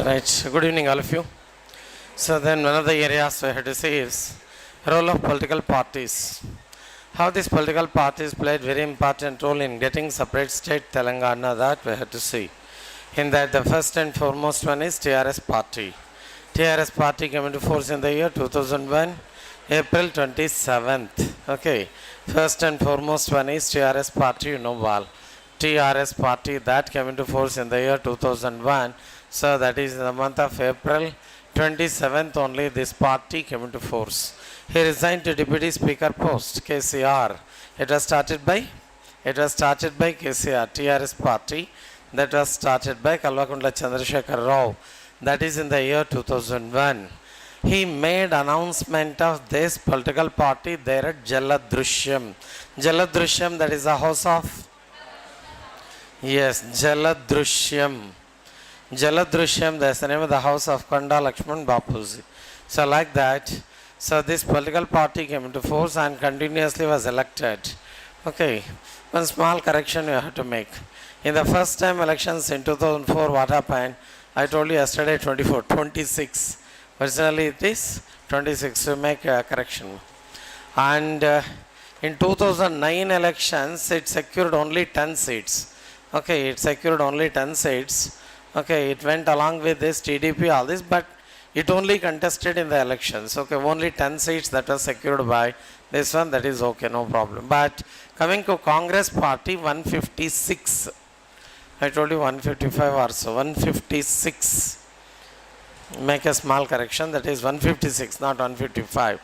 Right. Good evening, all of you. So then one of the areas we have to see is role of political parties. How these political parties played very important role in getting separate state Telangana, that we have to see. In that the first and foremost one is TRS party. TRS party came into force in the year 2001, April 27th. Okay. First and foremost one is TRS party, you know well. TRS party that came into force in the year 2001. So that is in the month of April 27th only this party came into force. He resigned to deputy speaker post, KCR. It was started by KCR, TRS party that was started by Kalvakundla Chandrasekhar Rao. That is in the year 2001. He made announcement of this political party there at Jaladrishyam. Jaladrishyam, that is the house of, yes, Jaladrishyam. Jaladrishyam, that's the name of the house of Konda Lakshman Bapuji. So like that, so this political party came into force and continuously was elected. Okay, one small correction you have to make. In the first time elections in 2004, what happened? I told you yesterday 26. Originally it is 26, to make a correction. And in 2009 elections, it secured only 10 seats. Okay, it secured only 10 seats. Okay, it went along with this TDP, all this, but it only contested in the elections. Okay, only 10 seats that was secured by this one, that is okay, no problem. But coming to Congress party, 156. I told you 155 or so, 156. Make a small correction, that is 156, not 155.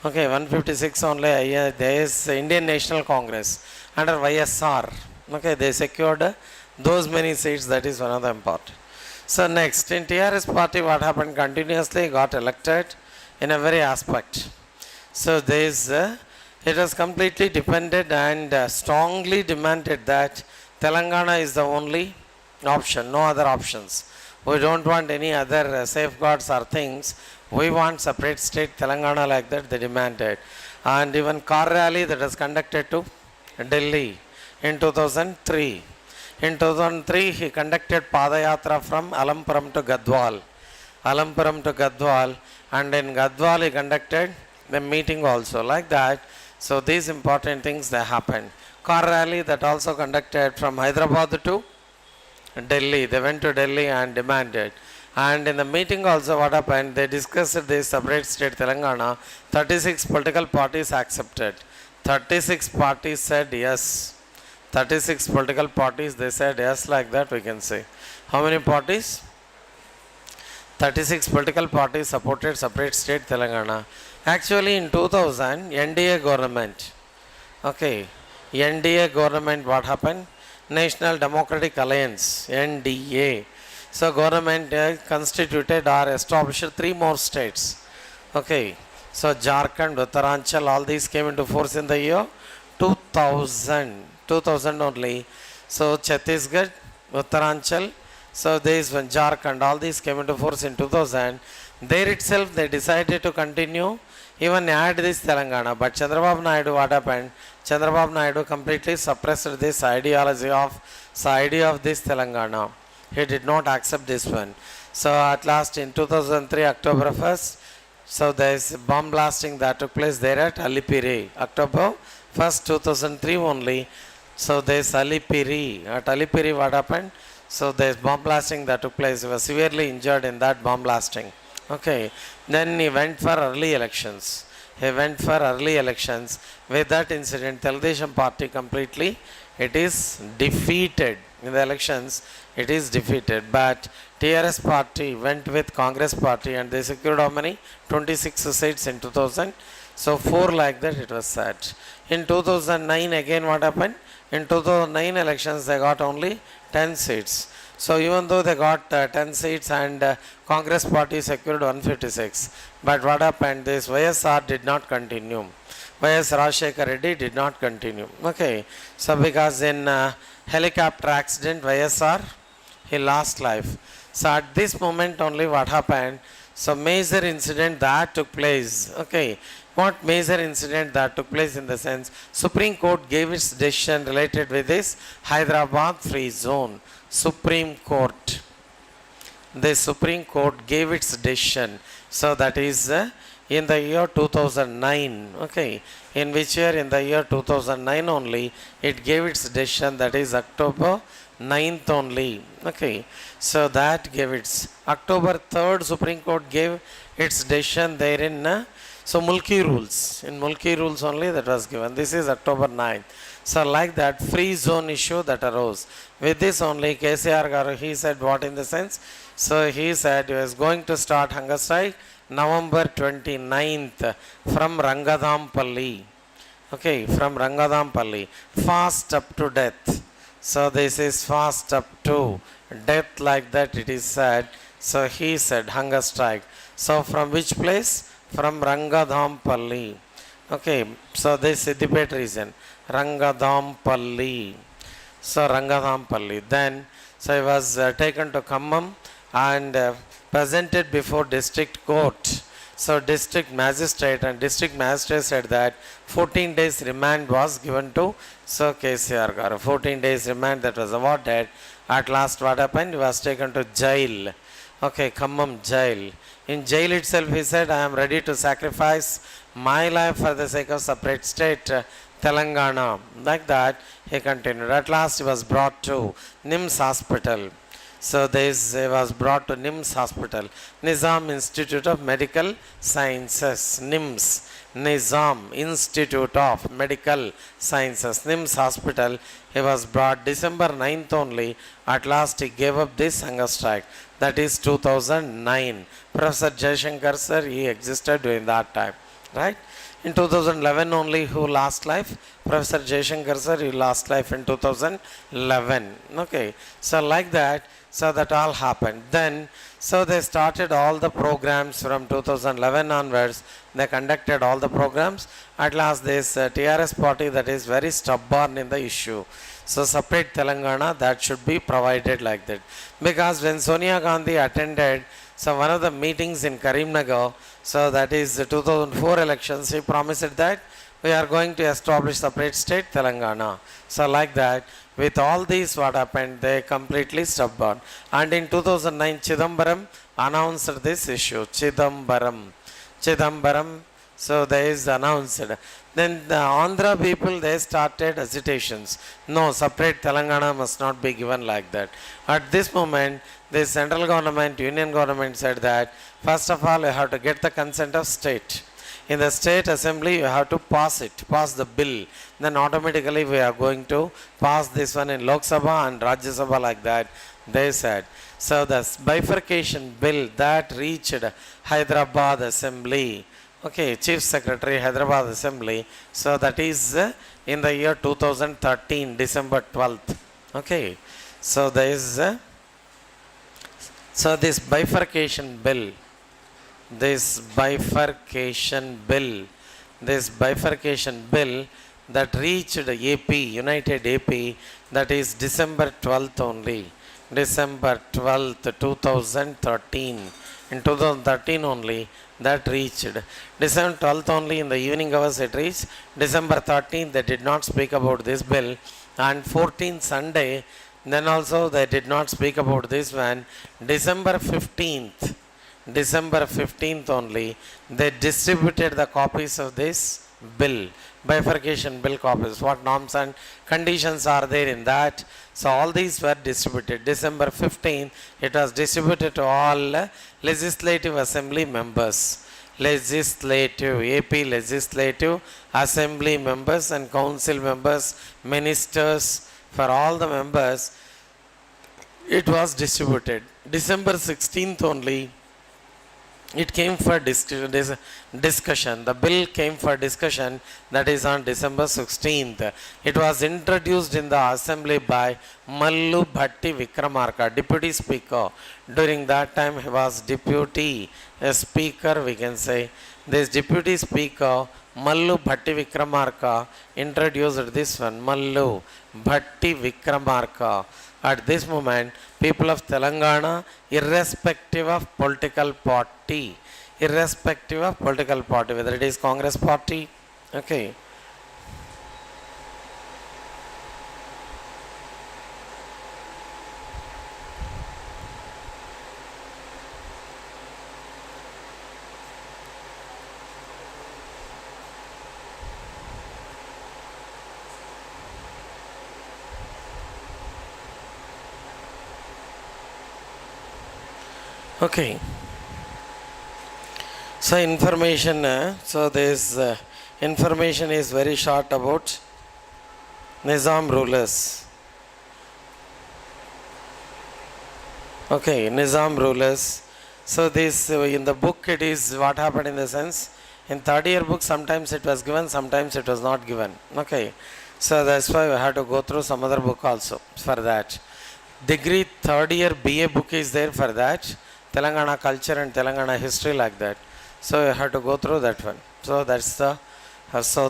Okay, 156 only, there is Indian National Congress under YSR. Okay, they secured those many seats, that is one of the important. So next, in TRS party, what happened? Continuously got elected in a very aspect. So this, it was completely depended and strongly demanded that Telangana is the only option, no other options. We don't want any other safeguards or things. We want separate state Telangana, like that they demanded. And even car rally that was conducted to Delhi in 2003. In 2003, he conducted Padayatra from Alampuram to Gadwal. Alampuram to Gadwal, and in Gadwal he conducted the meeting also, like that. So these important things that happened. Car rally that also conducted from Hyderabad to Delhi. They went to Delhi and demanded. And in the meeting also what happened, they discussed this separate state Telangana. 36 political parties accepted. 36 parties said yes. 36 political parties, they said yes, like that we can say. How many parties? 36 political parties supported separate state Telangana. Actually in 2000, NDA government. Okay, NDA government, what happened? National Democratic Alliance, NDA. So government constituted or established 3 more states. Okay, so Jharkhand, Uttaranchal, all these came into force in the year 2000 only. So Chhattisgarh, Uttaranchal, so there is one Jharkhand, all these came into force in 2000. There itself they decided to continue, even add this Telangana. But Chandrababu Naidu, what happened? Chandrababu Naidu completely suppressed this ideology of this Telangana. He did not accept this one. So at last in 2003, October 1st, so there is bomb blasting that took place there at Alipiri, October 1st, 2003 only. So there is Alipiri. At Alipiri, what happened? So there is bomb blasting that took place. He was severely injured in that bomb blasting. Okay. Then he went for early elections. With that incident, Telugudesam party completely, it is defeated. In the elections, it is defeated. But TRS party went with Congress party and they secured how many? 26 seats in 2000. So 4 like that it was set. In 2009 again what happened? In 2009 elections they got only 10 seats. So even though they got 10 seats and Congress party secured 156. But what happened? This YSR did not continue. YS Rajshekar Reddy did not continue. Okay. So because in helicopter accident YSR, he lost life. So at this moment only what happened? So major incident that took place. Okay. What major incident that took place in the sense, Supreme Court gave its decision related with this Hyderabad free zone. Supreme Court. the Supreme Court gave its decision. So that is in the year 2009. Okay, in which year? In the year 2009 only it gave its decision, that is October 9th only. Okay, so that gave its October 3rd Supreme Court gave its decision therein. So Mulki rules, in Mulki rules only that was given. This is October 9th. So like that free zone issue that arose. With this only KCR Garu, he said what in the sense? So he said he was going to start hunger strike November 29th from Rangadampalli. Okay, from Rangadampalli. Fast up to death. So this is fast up to death, like that it is said. So he said hunger strike. So from which place? From Rangadampalli. Okay, so this Siddipet region. Rangadampalli. So Rangadampalli. Then, so he was taken to Khammam and presented before district court. So district magistrate said that 14 days remand was given to Sir KCR Garu. 14 days remand that was awarded. At last what happened? He was taken to jail. Okay, Khammam jail. In jail itself he said, I am ready to sacrifice my life for the sake of separate state, Telangana. Like that he continued. At last he was brought to NIMS hospital. So this was brought to NIMS hospital, Nizam Institute of Medical Sciences, NIMS, Nizam Institute of Medical Sciences, NIMS hospital. He was brought December 9th only. At last he gave up this hunger strike. That is 2009. Professor Jaishankar sir, he existed during that time, right? In 2011 only, who lost life? Professor Jaishankar sir, he lost life in 2011. Okay, so like that, so that all happened. Then, so they started all the programs from 2011 onwards. They conducted all the programs. At last, this TRS party that is very stubborn in the issue. So separate Telangana, that should be provided like that. Because when Sonia Gandhi attended, so one of the meetings in Karimnagar, so that is the 2004 elections, she promised that we are going to establish separate state Telangana. So like that, with all these what happened, they completely stubborn. And in 2009, Chidambaram announced this issue. Chidambaram. So there is announced. Then the Andhra people, they started hesitations. No, separate Telangana must not be given like that. At this moment, the central government, union government said that first of all you have to get the consent of state. In the state assembly you have to pass the bill. Then automatically we are going to pass this one in Lok Sabha and Rajya Sabha, like that they said. So the bifurcation bill that reached Hyderabad assembly. Okay, Chief Secretary Hyderabad Assembly. So that is in the year 2013, December 12th. Okay, so there is so this bifurcation bill that reached AP, United AP, that is December 12th only. December 12th, 2013. In 2013 only that reached. December 12th only in the evening hours it reached. December 13th they did not speak about this bill. And 14th Sunday, then also they did not speak about this one. December 15th only they distributed the copies of this bill, bifurcation bill copies. What norms and conditions are there in that? So all these were distributed. December 15th it was distributed to all legislative assembly members. AP legislative assembly members and council members, ministers, for all the members it was distributed. December 16th only it came for discussion. The bill came for discussion, that is on December 16th. It was introduced in the assembly by Mallu Bhatti Vikramarka, deputy speaker. During that time he was deputy speaker, we can say. This deputy speaker Mallu Bhatti Vikramarka introduced this one, Mallu Bhatti Vikramarka. At this moment, people of Telangana, irrespective of political party, whether it is Congress party, okay, Okay. So information, so this information is very short about Nizam rulers. Okay, Nizam rulers. So this in the book it is what happened in the sense in third year book sometimes it was given, sometimes it was not given. Okay, so that's why we have to go through some other book also for that. Degree third year BA book is there for that. Telangana culture and Telangana history like that. So you have to go through that one. So that's the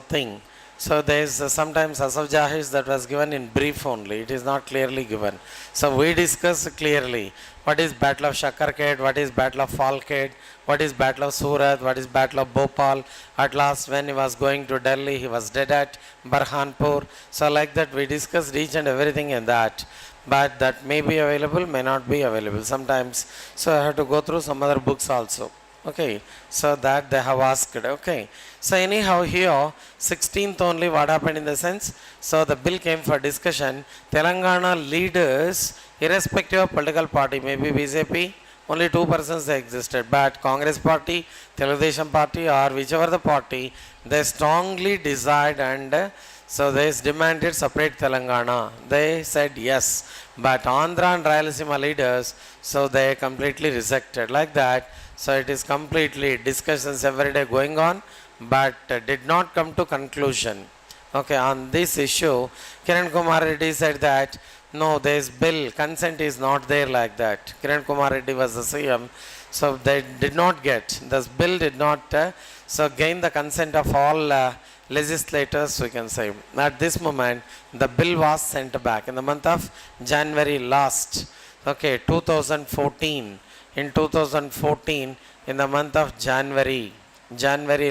thing. So there is sometimes Asaf Jahiz that was given in brief only. It is not clearly given. So we discuss clearly what is Battle of Shakarkhet, what is Battle of Falkhet, what is Battle of Surat, what is Battle of Bhopal. At last when he was going to Delhi, he was dead at Burhanpur. So like that we discussed each and everything in that. But that may be available, may not be available sometimes. So I have to go through some other books also. Okay, so that they have asked. Okay, so anyhow here 16th only what happened in the sense, so the bill came for discussion. Telangana leaders, irrespective of political party, maybe BJP, only two persons they existed, but Congress party, Telugudesam party or whichever the party, they strongly desired and so they demanded separate Telangana. They said yes, but Andhra and Rayalaseema leaders, so they completely rejected like that. So it is completely discussions every day going on, but did not come to conclusion. Okay, on this issue, Kiran Kumar Reddy said that no, this bill consent is not there like that. Kiran Kumar Reddy was the CM, so they did not get this bill did not so gain the consent of all legislators. We can say at this moment the bill was sent back in the month of January last. Okay, 2014. In 2014, in the month of January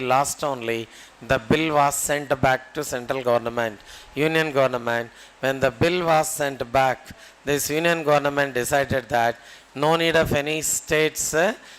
last only, the bill was sent back to central government, union government. When the bill was sent back, this union government decided that no need of any states,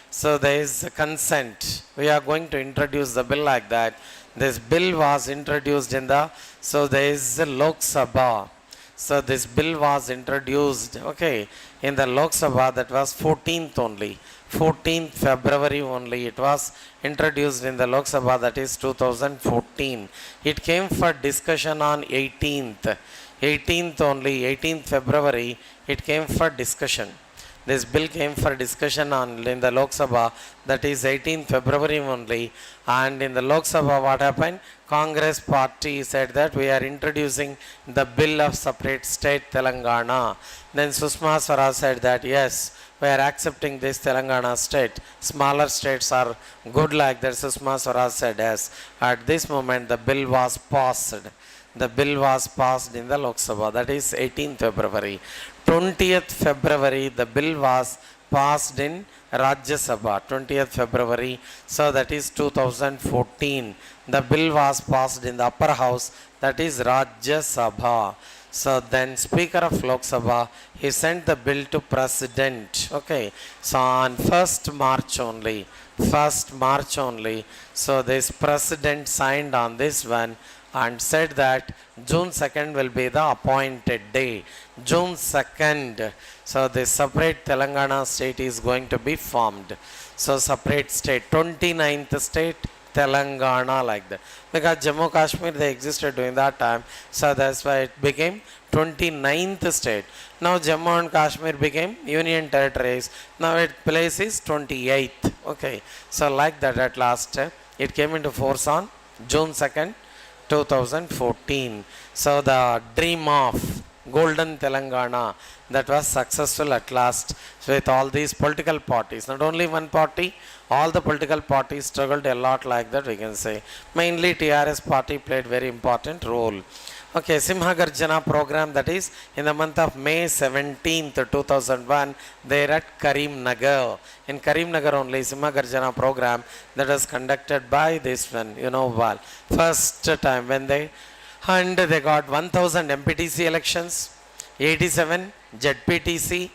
so there is consent. We are going to introduce the bill like that. This bill was introduced in the, so there is Lok Sabha. So this bill was introduced, okay, in the Lok Sabha, that was 14th only. 14th February only it was introduced in the Lok Sabha, that is 2014. It came for discussion on 18th. 18th only, 18th February, it came for discussion. This bill came for discussion on in the Lok Sabha, that is 18th February only. And in the Lok Sabha, what happened? Congress party said that we are introducing the bill of separate state Telangana. Then Sushma Swaraj said that yes, we are accepting this Telangana state. Smaller states are good like that. Sushma Swaraj said yes. At this moment, the bill was passed. The bill was passed in the Lok Sabha, that is 18th February. 20th February, the bill was passed in Rajya Sabha, 20th February, so that is 2014. The bill was passed in the upper house, that is Rajya Sabha. So then Speaker of Lok Sabha, he sent the bill to President. Okay, so on 1st March only, so this President signed on this one and said that June 2nd will be the appointed day. June 2nd. So the separate Telangana state is going to be formed. So separate state, 29th state, Telangana like that. Because Jammu Kashmir they existed during that time. So that's why it became 29th state. Now Jammu and Kashmir became union territories. Now its place is 28th. Okay. So like that at last it came into force on June 2nd. 2014. So the dream of Golden Telangana that was successful at last with all these political parties. Not only one party, all the political parties struggled a lot like that we can say. Mainly TRS party played very important role. Okay, Simha Garjana program, that is in the month of May 17th, 2001, there at Karim Nagar. In Karim Nagar only, Simha Garjana program that was conducted by this one, well, first time when they got 1000 MPTC elections, 87 ZPTC,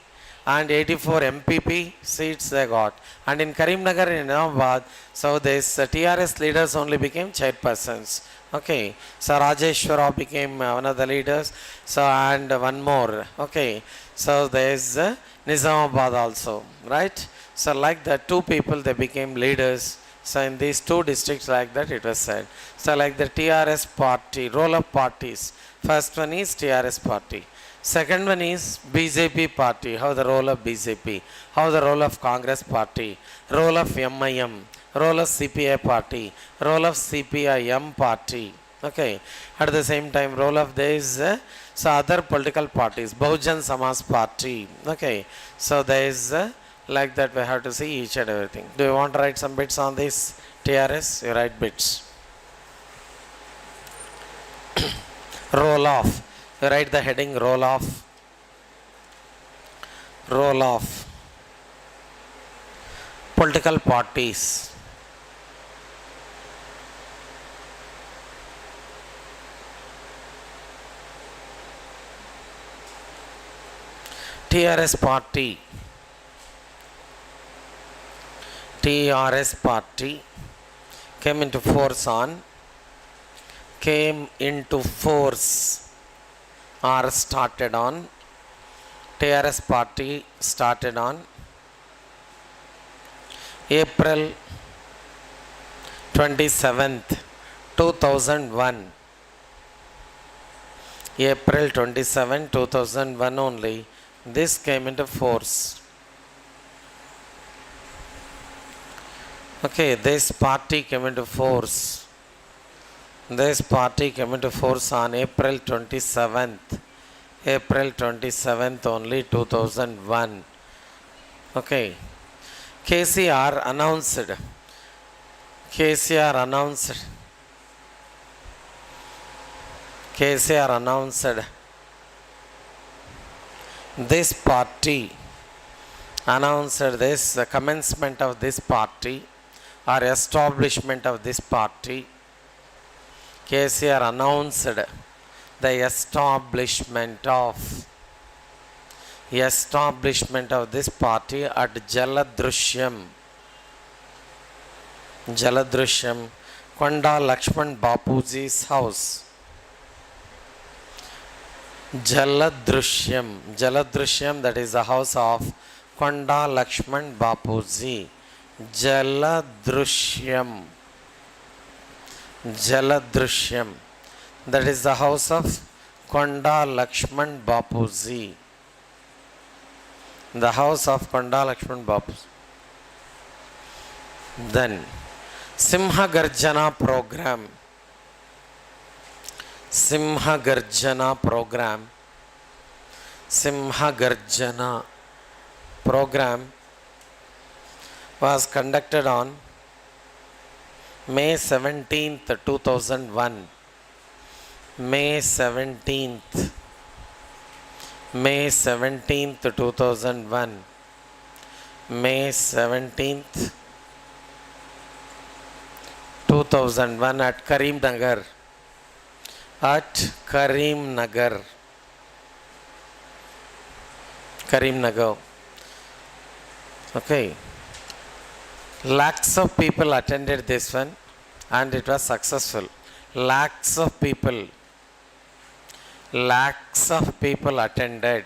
and 84 MPP seats they got. And in Karim Nagar in Nabad, so this TRS leaders only became chairpersons. Okay, so Rajeshwara became one of the leaders. So and one more. Okay, so there is Nizamabad also, right? So like that, two people they became leaders. So in these two districts like that it was said. So like the TRS party, role of parties. First one is TRS party. Second one is BJP party. How the role of BJP, how the role of Congress party, role of MIM, role of CPI party, role of CPIM party. Okay. At the same time, role of this so other political parties, Bahujan Samaj party. Okay. So there is like that we have to see each and everything. Do you want to write some bits on this TRS? You write bits. Roll off. You write the heading roll off. Roll off. Political parties. TRS party. TRS party came into force or started on. TRS party started on April 27th, 2001. April 27, 2001 only this came into force. Okay, this party came into force. This party came into force on April 27th. April 27th only 2001. Okay. KCR announced. KCR announced. KCR announced this party. Announced this the commencement of this party or establishment of this party. KCR announced the establishment of this party at Jaladrishyam, Konda Lakshman Bapuji's house. Jaladrishyam, that is the house of Konda Lakshman Bapuji. Jaladrishyam, that is the house of Konda Lakshman Bapuji. The house of Konda Lakshman Bapuji. Then Simha Garjana program. Simha Garjana program was conducted on May 17th, 2001. May 17th, 2001. May 17th, 2001 at Karimnagar. Karimnagar. Okay. Lakhs of people attended this one and it was successful. Lakhs of people attended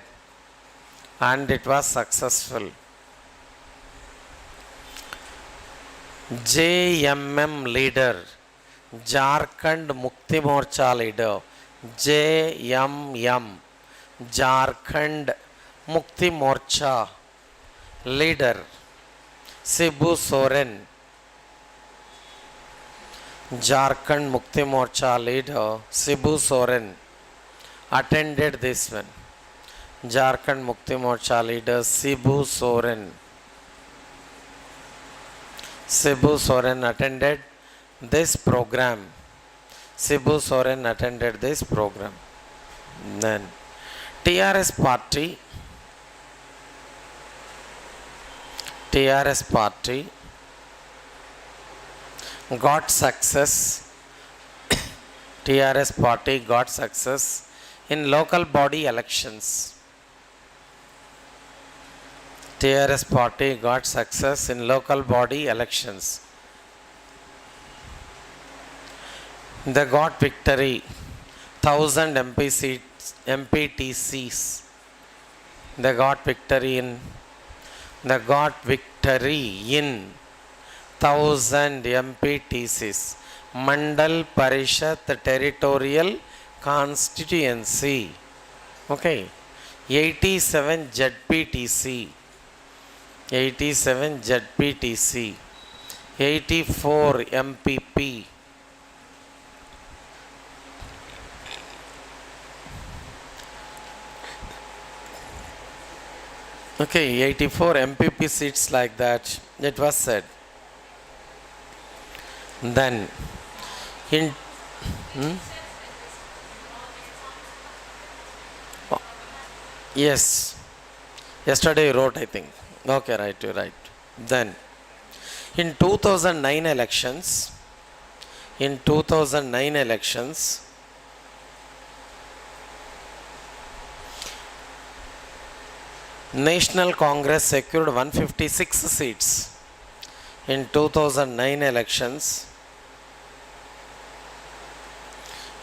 and it was successful. JMM leader, Jharkhand Mukti Morcha leader, JMM, Jharkhand Mukti Morcha leader, Shibu Soren. Jharkhand Mukti Morcha leader Shibu Soren attended this one. Jharkhand Mukti Morcha leader Shibu Soren. Shibu Soren attended this program. Shibu Soren attended this program. Then TRS party got success. TRS party got success in local body elections. TRS party got success in local body elections. They got victory. 1000 MPTCs. They got victory secretary in 1000 MPTCs, Mandal Parishat Territorial Constituency. Okay, 87 ZPTC, 87 ZPTC, 84 MPP. Okay, 84 MPP seats like that, it was said. Then, in oh, yes, yesterday you wrote, I think. Okay, right, you're right. Then, in 2009 elections, in 2009 elections, National Congress secured 156 seats. In 2009 elections,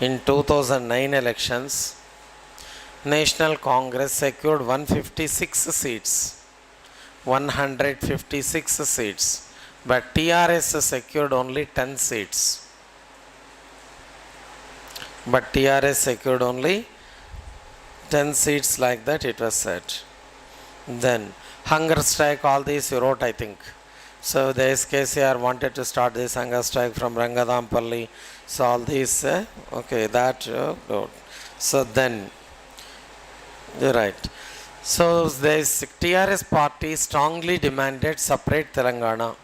in 2009 elections, National Congress secured 156 seats, 156 seats, but TRS secured only 10 seats. But TRS secured only 10 seats, like that it was said. Then, hunger strike, all these you wrote, I think. So, the SKCR wanted to start this hunger strike from Rangadampalli. So, all these, okay, that, so then, you're right. So, this TRS party strongly demanded separate Telangana.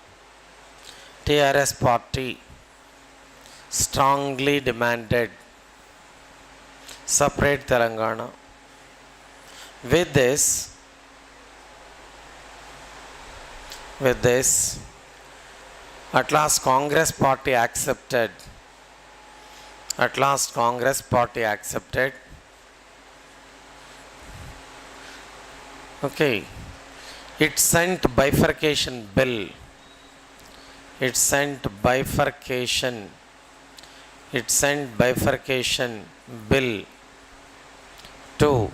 TRS party strongly demanded separate Telangana. With this, at last Congress party accepted. At last Congress party accepted. Okay. It sent bifurcation bill. It sent bifurcation. It sent bifurcation bill to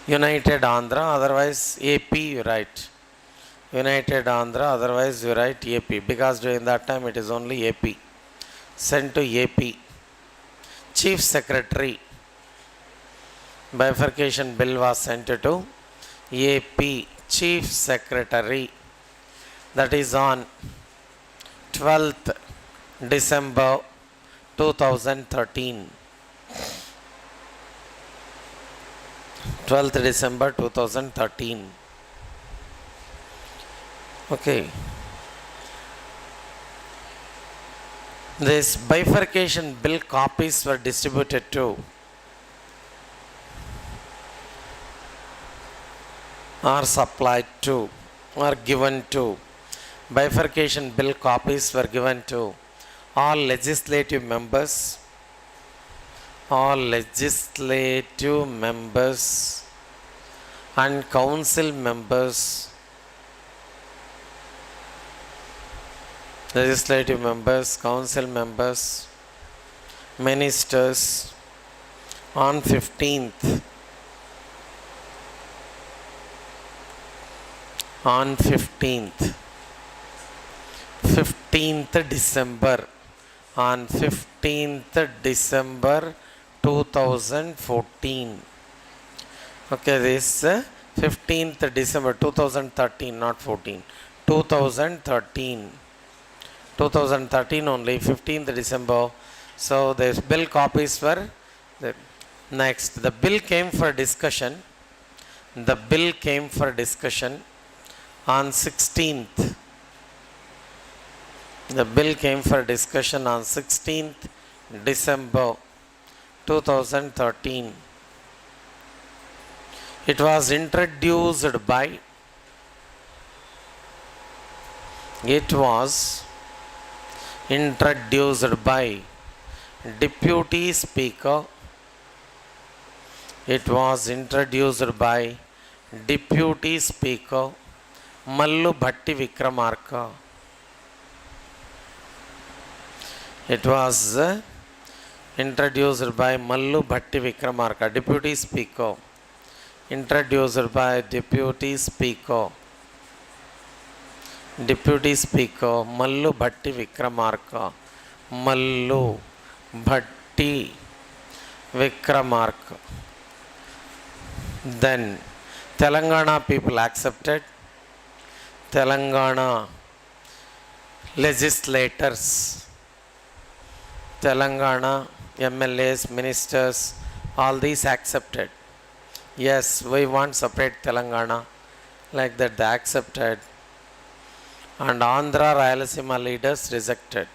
United Andhra, otherwise AP, you write. United Andhra, otherwise you write AP, because during that time it is only AP. Sent to AP. Chief Secretary. Bifurcation bill was sent to AP Chief Secretary. That is on 12th December 2013. 12th December 2013. Okay. This bifurcation bill copies were distributed to or supplied to or given to. Bifurcation bill copies were given to all legislative members, and council members, council members, ministers on 15th. On 15th December. On 15th December 2014. Okay, this 15th December 2013, not 14. 2013 only, 15th December. So, this bill copies were there. Next, the bill came for discussion. The bill came for discussion on 16th. The bill came for discussion on 16th December 2013. It was introduced by Deputy Speaker. It was introduced by Deputy Speaker Mallu Bhatti Vikramarka. It was introduced by Mallu Bhatti Vikramarka, Deputy Speaker. introduced by Deputy Speaker. Deputy Speaker Mallu Bhatti Vikramarka. Mallu Bhatti Vikramarka. Then Telangana people accepted. Telangana legislators, Telangana MLAs, ministers, all these accepted. Yes, we want separate Telangana. Like that they accepted. And Andhra Rayalaseema leaders rejected.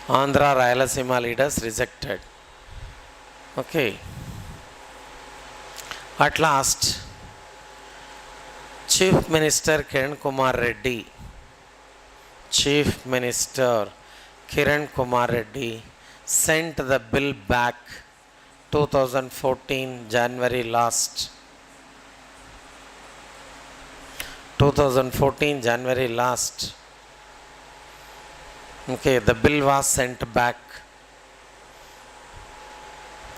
Andhra Rayalaseema leaders rejected. Okay. At last, Chief Minister Kiran Kumar Reddy, Chief Minister Kiran Kumar Reddy sent the bill back 2014 January last. 2014 January last. Okay, the bill was sent back.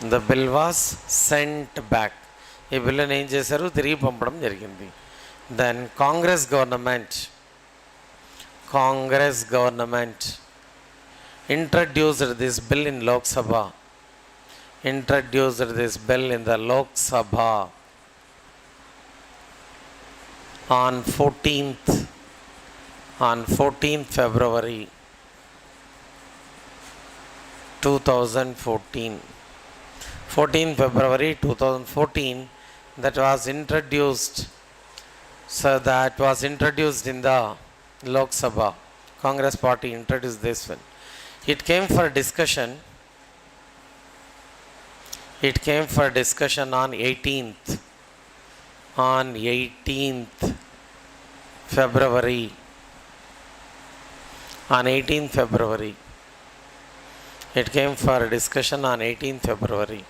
The bill was sent back. ఈ బిల్లుని ఏం చేశారు? తిరిగి పంపడం జరిగింది. Then Congress government introduced this bill in Lok Sabha. Introduced this bill in the Lok Sabha on 14th February 2014. 14th February 2014 that was introduced. So that was introduced in the Lok Sabha. Congress party introduced this one. It came for discussion. It came for discussion on 18th February. On 18th February. It came for discussion on 18th February.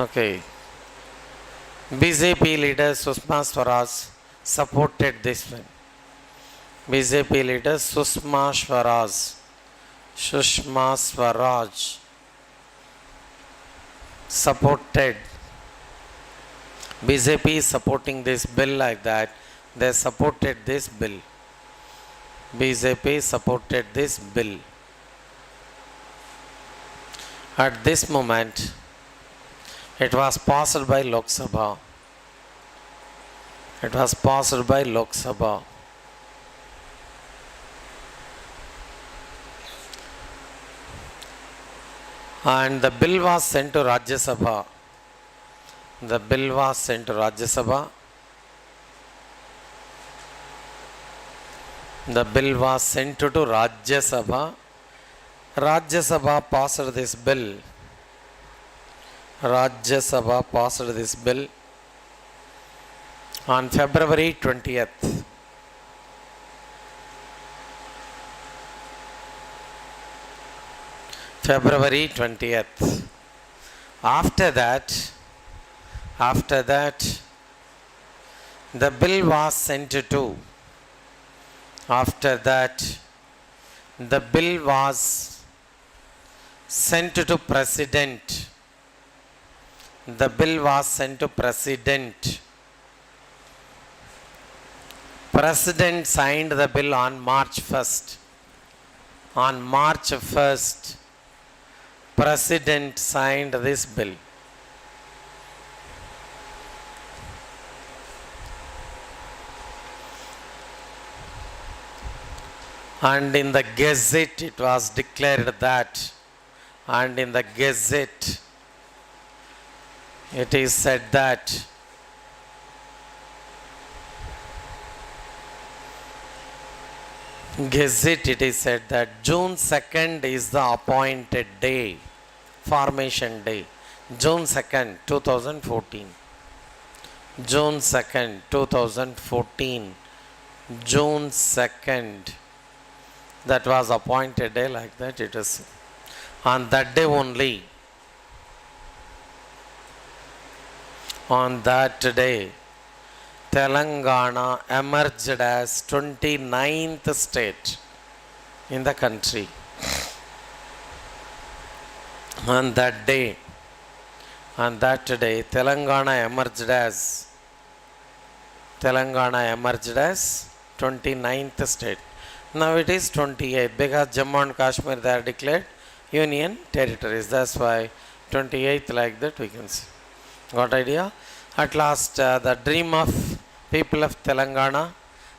Okay. BJP leader Sushma Swaraj supported this one. BJP leader Sushma Swaraj supported. BJP is supporting this bill like that. They supported this bill. BJP supported this bill. At this moment, it was passed by Lok Sabha. It was passed by Lok Sabha. And the bill was sent to Rajya Sabha. The bill was sent to Rajya Sabha. The bill was sent to Rajya Sabha. Rajya Sabha passed this bill. Rajya Sabha passed this bill on February 20th. February 20th. After that, the bill was sent to. After that, the bill was sent to President. The bill was sent to President. President signed the bill on March 1st. On March 1st, President signed this bill. And in the Gazette it was declared that, and in the Gazette it is said that it is said that June 2nd is the appointed day, formation day. June 2nd, 2014. June 2nd, 2014. June 2nd. That was appointed day, like that it is. On that day only, on that day, Telangana emerged as 29th state in the country. On that day, Telangana emerged as 29th state. Now it is 28th because Jammu and Kashmir they are declared union territories. That's why 28th like that we can see. Got idea? At last the dream of people of Telangana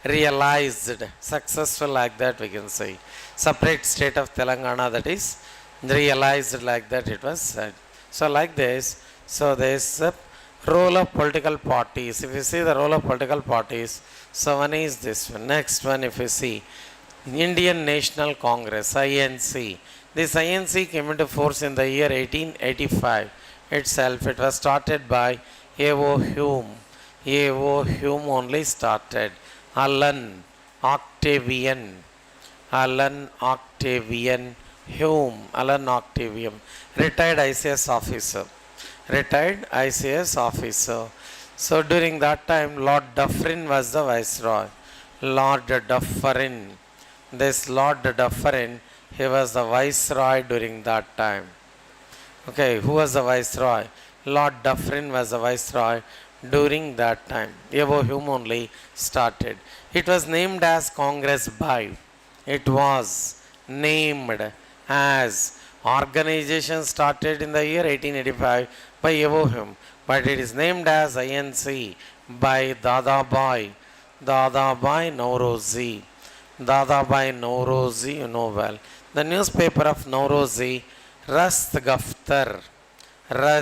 realized, successful like that we can say. Separate state of Telangana, that is realized like that it was said. So like this, so there is a role of political parties. If you see the role of political parties, so one is this one. Next one, if you see Indian National Congress, INC. This INC came into force in the year 1885 itself. It was started by A.O. Hume. A.O. Hume only started. Alan Octavian Hume, Alan Octavian, retired ICS officer. So during that time, Lord Dufferin was the viceroy. Lord Dufferin, he was the viceroy during that time. Okay, who was the viceroy? Lord Dufferin was the viceroy during that time. A.O. Hume only started. It was named as Congress by. It was named as organization started in the year 1885 by A.O. Hume, but it is named as INC by Dadabhai Nauroji. Dadabhai Nauroji, you know well. The newspaper of Nauroji, Rast Gaftar. That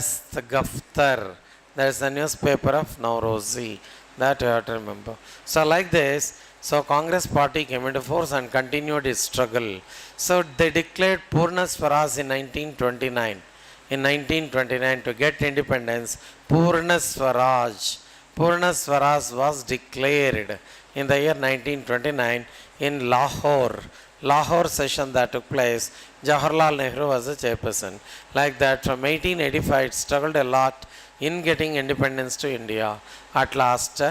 is the newspaper of Nauroji. That you have to remember. So like this, so Congress party came into force and continued its struggle. So they declared Purna Swaraj in 1929. In 1929 to get independence, Purna Swaraj was declared in the year 1929 in Lahore session that took place. Jawaharlal Nehru was the chairperson. Like that, from 1885 it struggled a lot in getting independence to India. At last,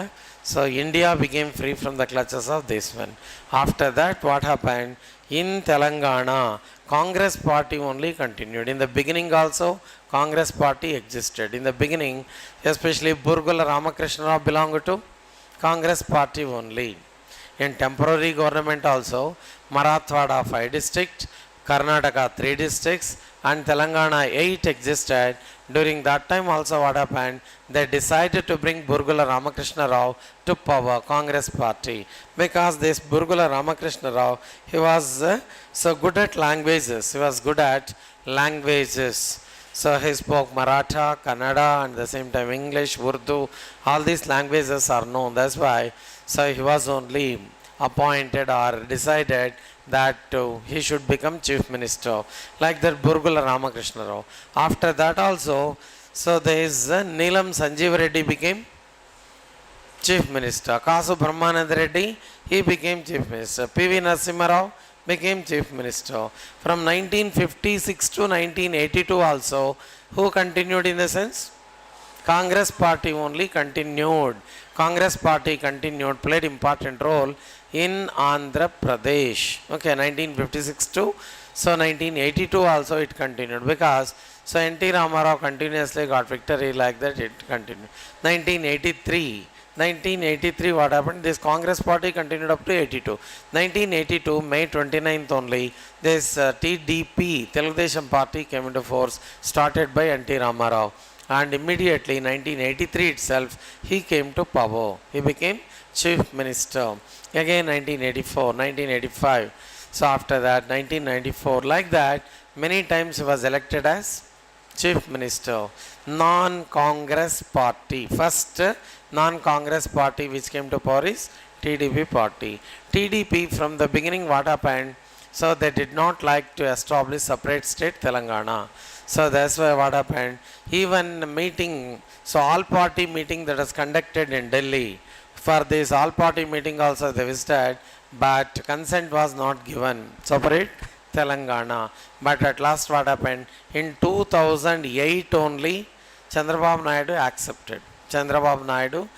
so India became free from the clutches of this one. After that, what happened? In Telangana, Congress party only continued. In the beginning also, Congress party existed. In the beginning, especially Burgula Ramakrishna Rao belonged to Congress party only. In temporary government also, Marathwada 5 districts, Karnataka 3 districts, and Telangana 8 existed. During that time also what happened? They decided to bring Burgula Ramakrishna Rao to power, Congress party. Because this Burgula Ramakrishna Rao, he was so good at languages. So he spoke Maratha, Kannada, and at the same time English, Urdu. All these languages are known. That's why so he was only appointed or decided that he should become chief minister, like that Burgula Ramakrishna Rao. After that also, so there is Neelam Sanjeev Reddy became chief minister. Kasu Brahmanand Reddy, he became chief minister. P.V. Narasimha Rao became chief minister. From 1956 to 1982 also, who continued in the sense? Congress party only continued. Played important role in Andhra Pradesh. Okay, 1956 to so 1982 also it continued, because so N.T. Ramarao continuously got victory, like that it continued. 1983 what happened? This Congress party continued up to 82. 1982 May 29th only this TDP, Telugudesam party came into force, started by N.T. Ramarao. And immediately 1983 itself he came to power. He became chief minister. Again 1985. So after that 1994, like that many times he was elected as chief minister. Non-Congress party. First non-Congress party which came to power is TDP party. TDP from the beginning what happened? So they did not like to establish separate state Telangana. So that's why what happened? Even meeting, so all party meeting that was conducted in Delhi, for this all party meeting also they visited, but consent was not given, separate Telangana. But at last what happened? In 2008 only, Chandrababu Naidu accepted. Chandrababu Naidu,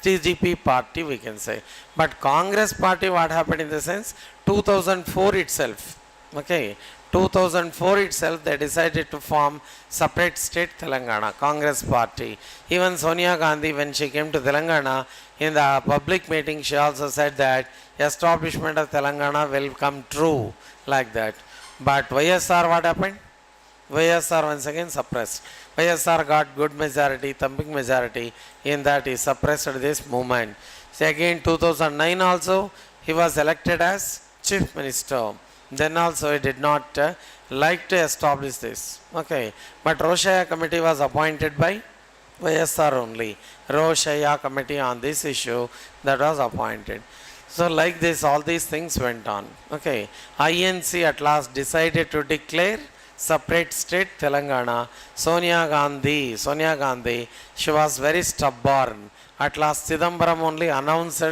TGP party we can say. But Congress party, what happened in the sense, 2004 itself, okay, 2004 itself they decided to form separate state Telangana, Congress party. Even Sonia Gandhi, when she came to Telangana, in the public meeting she also said that establishment of Telangana will come true, like that. But YSR, what happened? YSR once again suppressed. YSR got good majority, thumping majority, in that he suppressed this movement. So again 2009 also he was elected as chief minister. Then also he did not like to establish this. Okay, but Roshaya committee was appointed by YSR only. Roshaya committee on this issue that was appointed. So like this, all these things went on. Okay, INC at last decided to declare separate state Telangana. Sonia Gandhi, she was very stubborn. At last Chidambaram only announced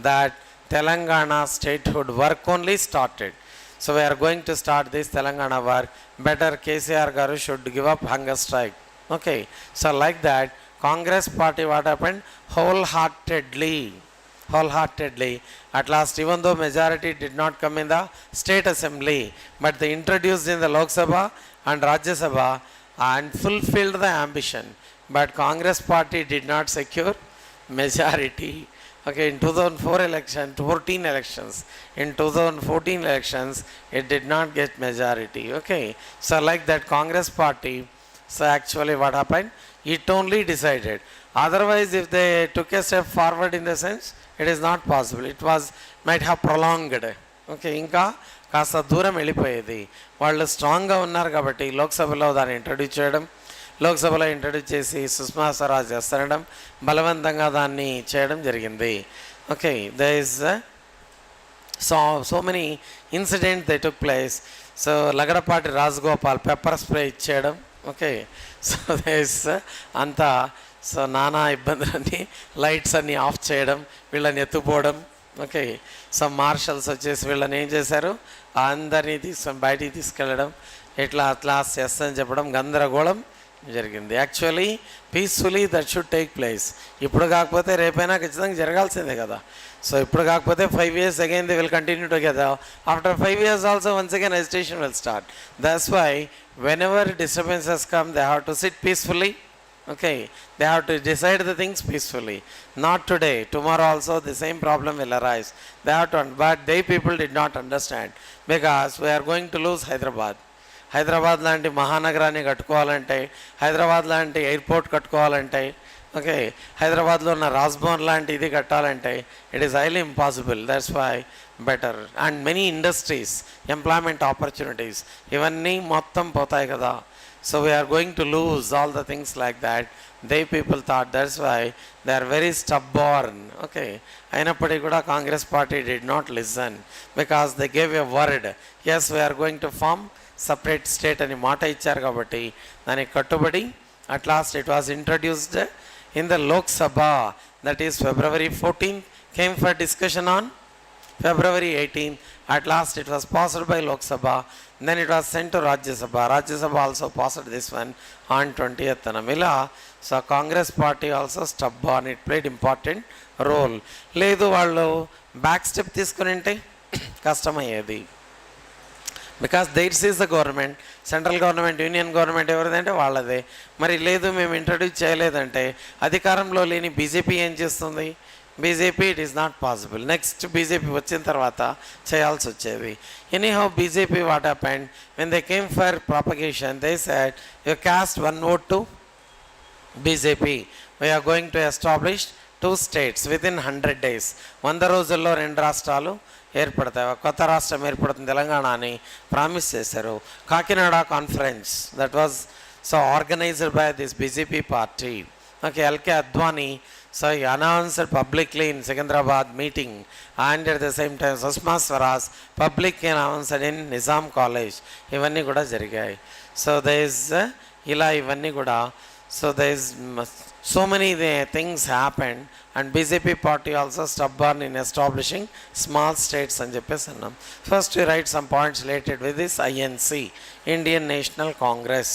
that Telangana statehood work only started. So we are going to start this Telangana work. Better KCR garu should give up hunger strike. Okay, so like that, Congress party, what happened? Wholeheartedly, at last, even though majority did not come in the state assembly, but they introduced in the Lok Sabha and Rajya Sabha and fulfilled the ambition. But Congress party did not secure majority. Okay, in 2004 election, 14 elections, in 2014 elections, it did not get majority. Okay, so like that, Congress party, so actually what happened? It only decided. Otherwise, if they took a step forward in the sense, it is not possible. It was might have prolonged. Okay, ఇంకా కాస్త దూరం వెళ్ళిపోయేది. వాళ్ళు స్ట్రాంగ్గా ఉన్నారు కాబట్టి లోక్సభలో దాన్ని ఇంట్రడ్యూస్ చేయడం, లోక్సభలో ఇంట్రడ్యూస్ చేసి సుష్మా స్వరాజ్ చేస్తనడం, బలవంతంగా దాన్ని చేయడం జరిగింది. Okay, they is so many incident they took place. So Lagadapati Rajagopal pepper spray ఇచ్చేయడం. ఓకే, సో దే ఇస్ అంతా, సో నానా ఇబ్బందులన్నీ, లైట్స్ అన్నీ ఆఫ్ చేయడం, వీళ్ళని ఎత్తుపోవడం. ఓకే, సో మార్షల్స్ వచ్చేసి వీళ్ళని ఏం చేశారు, అందరినీ తీసుకొని బయటికి తీసుకెళ్ళడం, ఇట్లా అట్లా ఎస్ అని చెప్పడం, గందరగోళం జరిగింది. Actually peacefully that should take place. ఇప్పుడు కాకపోతే రేపైనా ఖచ్చితంగా జరగాల్సిందే కదా. సో ఇప్పుడు కాకపోతే 5 years again they will continue together. After 5 years also once again agitation will start. That's why whenever disturbances come, they have to sit peacefully. Okay, they have to decide the things peacefully. Not today, tomorrow also the same problem will arise. They have to, but they people did not understand, because we are going to lose Hyderabad. Hyderabad లాంటి మహానగరాన్ని కట్టుకోవాలంటే, హైదరాబాద్ లాంటి airport కట్టుకోవాలంటే, okay, హైదరాబాద్లో ఉన్న రాజ్భవన్ లాంటి ఇది కట్టాలంటే it is highly impossible. That's why better. And many industries, employment opportunities, ఇవన్నీ మొత్తం పోతాయి కదా. So we're going to lose all the things like that. They people thought, that's why they are very stubborn. Okay, అయినప్పటికీ కూడా Congress party did not listen, because they gave a word. Yes, we're going to form separate state అని మాట ఇచ్చారు కాబట్టి దానికి కట్టుబడి at last it was introduced in the Lok Sabha, that is February 14, came for discussion on February 18. At last it was passed by Lok Sabha, then it was sent to Rajya Sabha. Rajya Sabha also passed this one on 20th Namila. So Congress party also stubborn, it played important role. లేదు వాళ్ళు back step తీసుకుని కష్టమయ్యేది. Because that's is the government, central government, union government ఎవరిదంటే వాళ్ళదే. మరి లేదు మేము introduce చేయలేదంటే అధికారంలో లేని బీజేపీ ఏం చేస్తుంది? BJP it is not possible. Next BJP వచ్చిన తర్వాత చేయాల్సి వచ్చేది. Anyhow BJP what happened when they came for propagation, they said you cast 1 vote to BJP, we are going to establish 2 states within 100 days. 100 రోజుల్లో 2 రాష్ట్రాలు ఏర్పడతాయి, కొత్త రాష్ట్రం ఏర్పడుతుంది తెలంగాణ అని ప్రామిస్ చేశారు. Kakinada conference that was so organised by this BJP party. Okay, LK Advani so he announced publicly in Secunderabad meeting, and at the same time Sushma Swaraj publicly announced in Nizam College. ఇవన్నీ కూడా జరిగాయి. So there is ఇలా ఇవన్నీ కూడా, so there is so many things happened, and BJP party also stubborn in establishing small states అని చెప్పేసి అన్నాం. First we write some points related with this INC, Indian National Congress.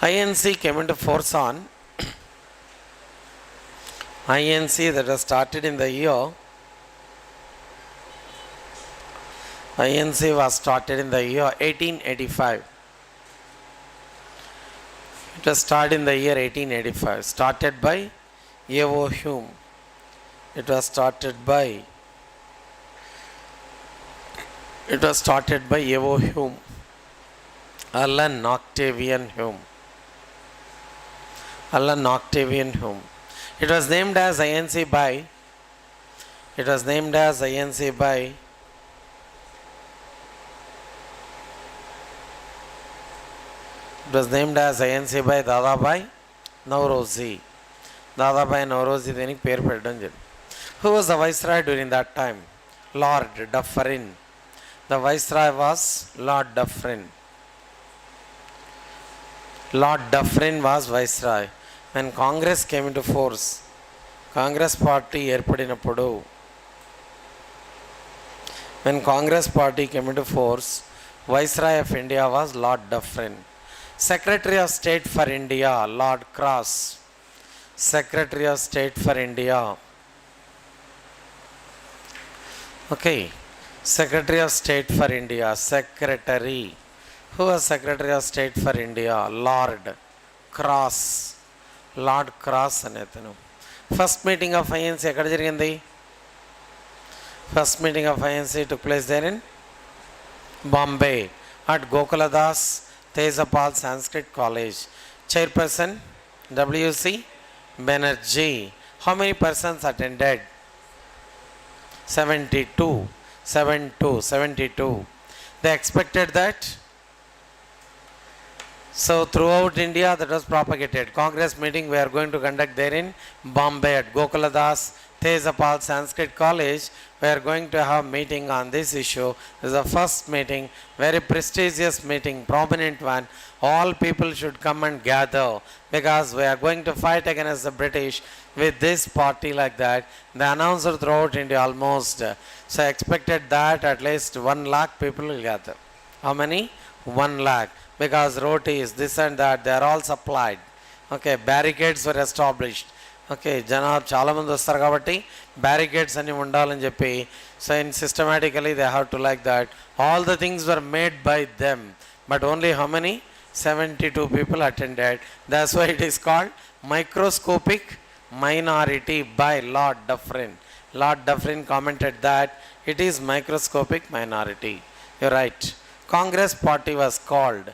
INC came into force on INC that was started in the year INC was started in the year 1885. It was started in the year 1885. Started by A.O. Hume. It was started by A.O. Hume. Alan Octavian Hume. Alan Octavian Hume. It was named as INC by Dadabhai Nauroji. Dadabhai Nauroji దీనికి పేరు పెట్టడం జరిగింది. Who was the viceroy during that time? Lord Dufferin. The viceroy was Lord Dufferin. Lord Dufferin was viceroy. When Congress came into force, Congress party ఏర్పడినప్పుడు, when Congress party came into force, Viceroy of India was Lord Dufferin. Secretary of State for India, Lord Cross. Secretary of State for India. Okay. Secretary of State for India. Secretary. Who was Secretary of State for India? Lord Cross. Lord Cross అనేతను. First meeting of INC ఎక్కడ జరిగింది? First meeting of INC took place there in Bombay at Gokuladas Tejapal Sanskrit College. Chairperson W.C. Banerjee. How many persons attended? 72. They expected that. So throughout India that was propagated. Congress meeting we are going to conduct there in Bombay at Gokuladas Tejapal Sanskrit College. We are going to have meeting on this issue. This is the first meeting, very prestigious meeting, prominent one. All people should come and gather because we are going to fight against the British with this party like that. They announced throughout India almost. So I expected that at least 1 lakh people will gather. How many? 1 lakh. Because rotis, this and that, they are all supplied. Okay, barricades were established. Okay జనాలు చాలామంది వస్తారు కాబట్టి barricades అన్నీ ఉండాలని చెప్పి so in systematically they have to like that all the things were made by them but only how many 72 people attended. That's why it is called microscopic minority by Lord Dufferin. Lord Dufferin commented that it is microscopic minority. You're right. Congress party was called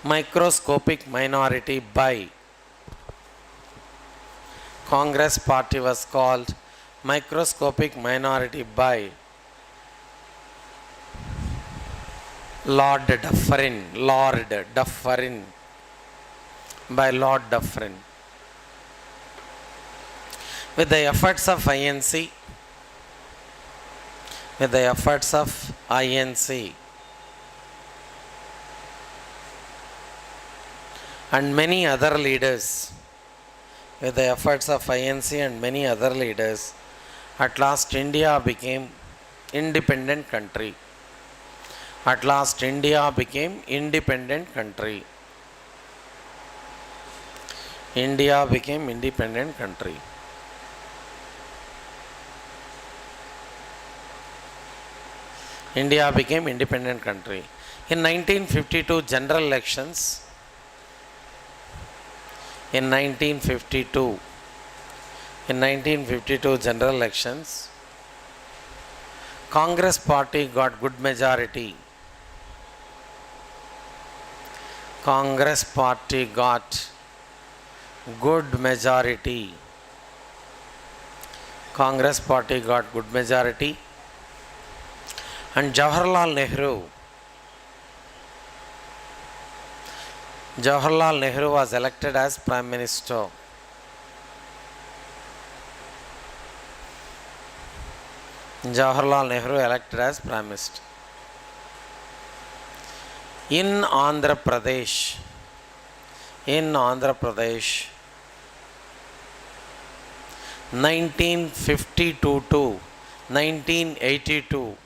microscopic minority by Congress party was called microscopic minority by Lord Dufferin. By Lord Dufferin. With the efforts of INC and many other leaders, at last India became independent country. India became independent country. India became independent country. In 1952 general elections, in 1952 general elections, Congress party got good majority. Congress party got good majority. And Jawaharlal Nehru was elected as Prime Minister. Jawaharlal Nehru elected as Prime Minister. In Andhra Pradesh, 1952 to 1982,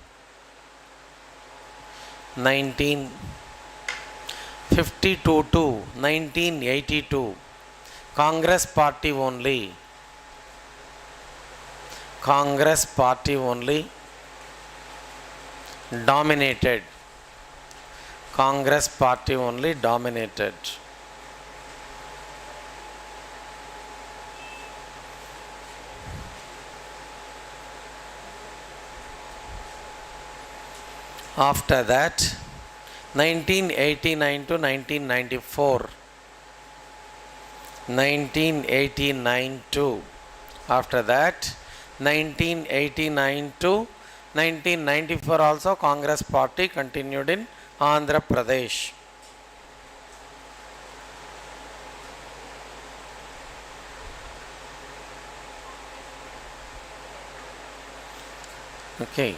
1952 to 1982, Congress party only dominated. Congress party only dominated. After that, 1989 to 1994. 1989 to, after that, 1989 to 1994 also Congress party continued in Andhra Pradesh. Okay,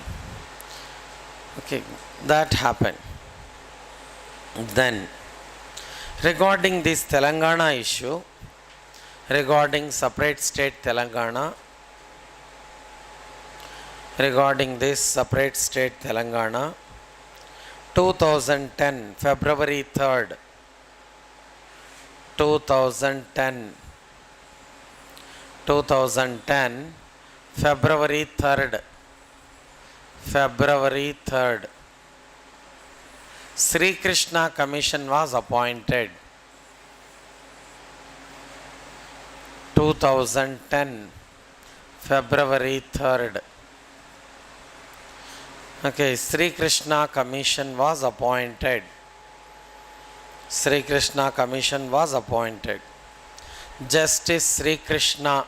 that happened. Then, regarding this Telangana issue, regarding separate state Telangana, regarding this separate state Telangana, 2010 February 3rd, 2010 February 3rd, Sri Krishna Commission was appointed. 2010 February 3rd. Okay, Sri Krishna Commission was appointed. Sri Krishna Commission was appointed. Justice Sri Krishna,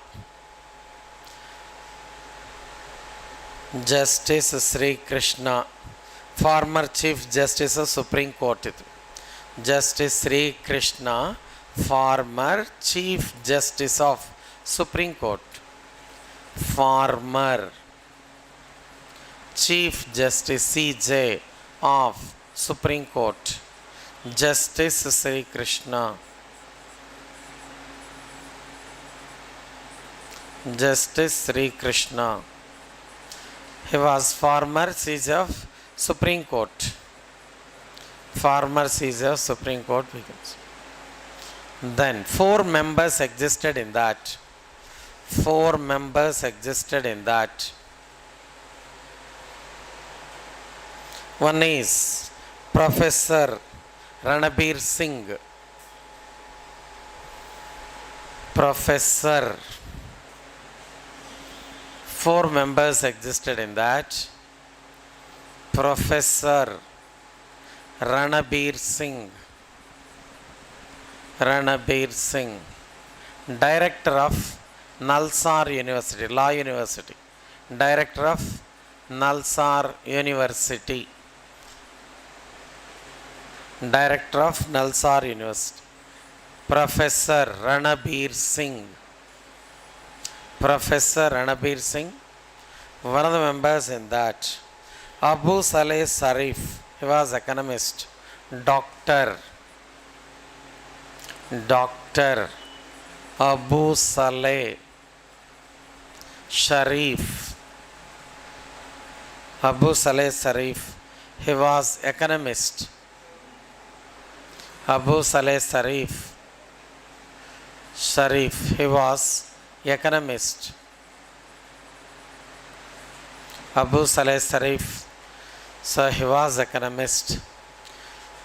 former Chief Justice of Supreme Court. Justice Sri Krishna, former Chief Justice of Supreme Court. Former Chief Justice CJ of Supreme Court. Justice Sri Krishna. Justice Sri Krishna. He was former CJ of Supreme Court. Former CJ of Supreme Court. Then 4 members existed in that. 4 members existed in that. One is Professor Ranbir Singh. Professor. 4 members existed in that. Professor Ranbir Singh. Director of Nalsar University, Law University. Director of Nalsar University. Director of Nalsar University. Professor Ranbir Singh. Professor Ranbir Singh. One of the members in that. Abu Saleh Sharif. He was economist. Doctor Abu Saleh Sharif. Abu Saleh Sharif. He was economist. Abu Saleh Sharif. He was economist. Abu Saleh Sharif. So he was economist.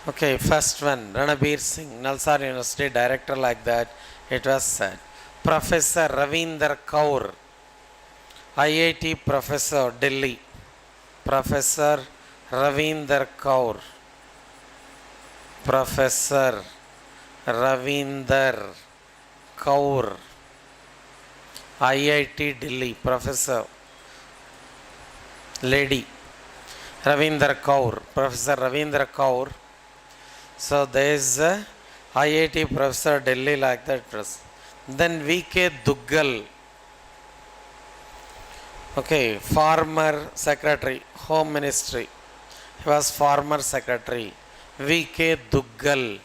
Okay, first one, Ranbir Singh, Nalsar University, director like that, it was said. Professor Ravinder Kaur, IIT Professor, Delhi. Professor Ravinder Kaur. Professor Ravinder Kaur, IIT Delhi, Professor, lady, Ravinder Kaur, Professor Ravinder Kaur. So there is a IIT Professor Delhi like that. Then VK Duggal. Okay, former secretary, Home Ministry. He was former secretary. VK Duggal.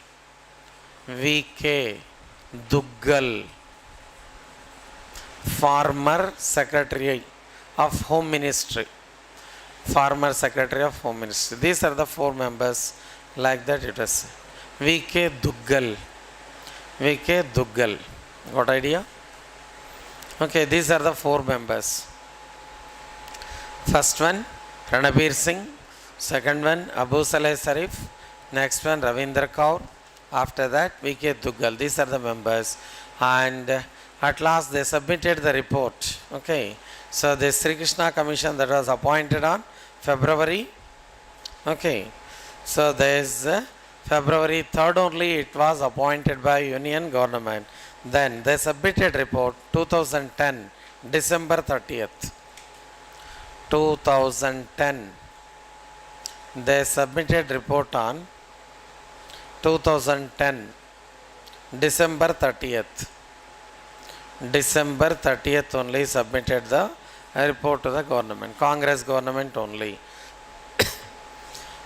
Former secretary of Home Ministry. former Secretary of Home Ministry. These are the 4 members. Like that it is. V.K. Duggal. V.K. Duggal. Got idea? Okay, these are the 4 members. First one, Ranbir Singh. Second one, Abu Saleh Sharif. Next one, Ravindra Kaur. After that, V.K. Duggal. These are the members. And at last they submitted the report. Okay. So this Sri Krishna Commission that was appointed on February. Okay. So there is February 3rd only it was appointed by Union government. Then they submitted report 2010 December 30th. 2010 they submitted report on 2010 December 30th. December 30th only submitted the report to the government, Congress government only.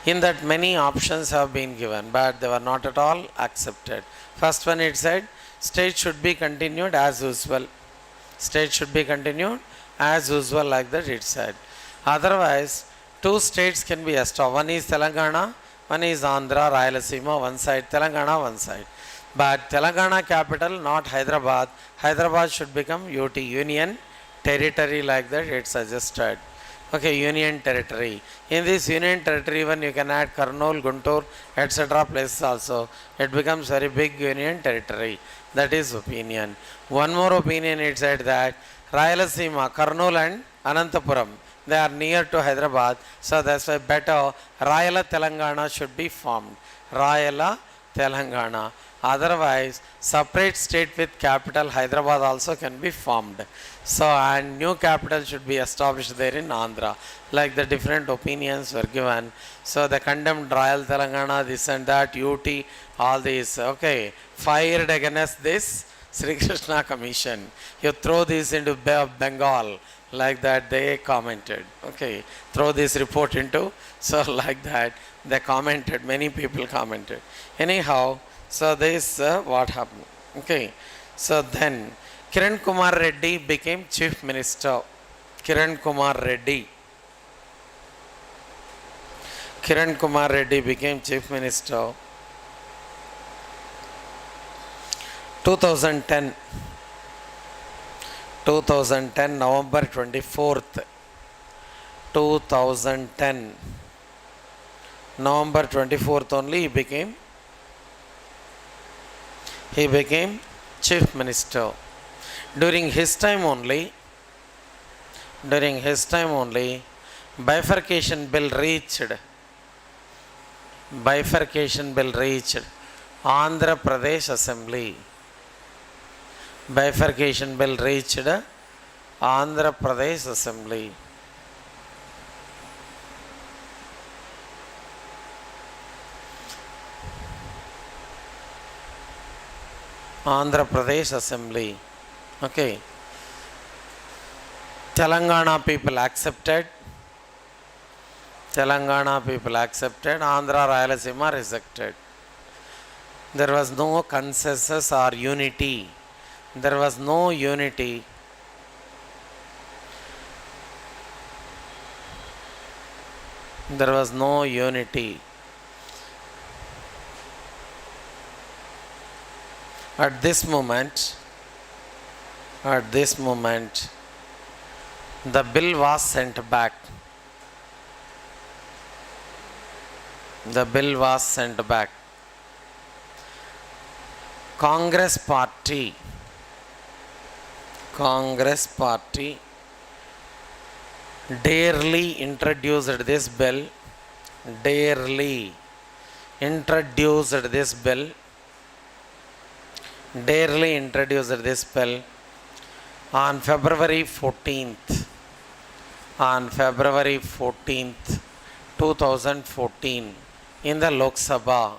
In that many options have been given, but they were not at all accepted. First one it said, state should be continued as usual. State should be continued as usual, like that it said. Otherwise, 2 states can be established. One is Telangana, one is Andhra, Rayalaseema, one side, Telangana, one side. But Telangana capital, not Hyderabad. Hyderabad should become UT, Union Territory, like that it suggested. Okay, Union Territory. In this Union Territory, even you can add Kurnool, Guntur, etc. places also. It becomes very big Union Territory. That is opinion. One more opinion, it said that Rayalaseema, Kurnool and Anantapuram, they are near to Hyderabad. So that's why better Rayala Telangana should be formed. Rayala Telangana. Otherwise, separate state with capital Hyderabad also can be formed. So, and new capital should be established there in Andhra. Like the different opinions were given. So, they condemned Royal Telangana, this and that, UT, all these. Okay, fired against this Sri Krishna Commission. You throw this into Bay of Bengal. Like that they commented. Okay, throw this report into. So, like that they commented. Many people commented. Anyhow, so this what happened. Okay, so then Kiran Kumar Reddy became Chief Minister. Kiran Kumar Reddy. Kiran Kumar Reddy became Chief Minister. 2010. 2010 November 24th. 2010 November 24th only he became Chief Minister. During his time only, bifurcation bill reached Andhra Pradesh Assembly. Bifurcation bill reached Andhra Pradesh Assembly. Andhra Pradesh Assembly. Okay. Telangana people accepted. Andhra Rayalaseema rejected. There was no consensus or unity. There was no unity. At this moment, the bill was sent back. Congress party dearly introduced this bill. On February 14th, 2014 in the Lok Sabha.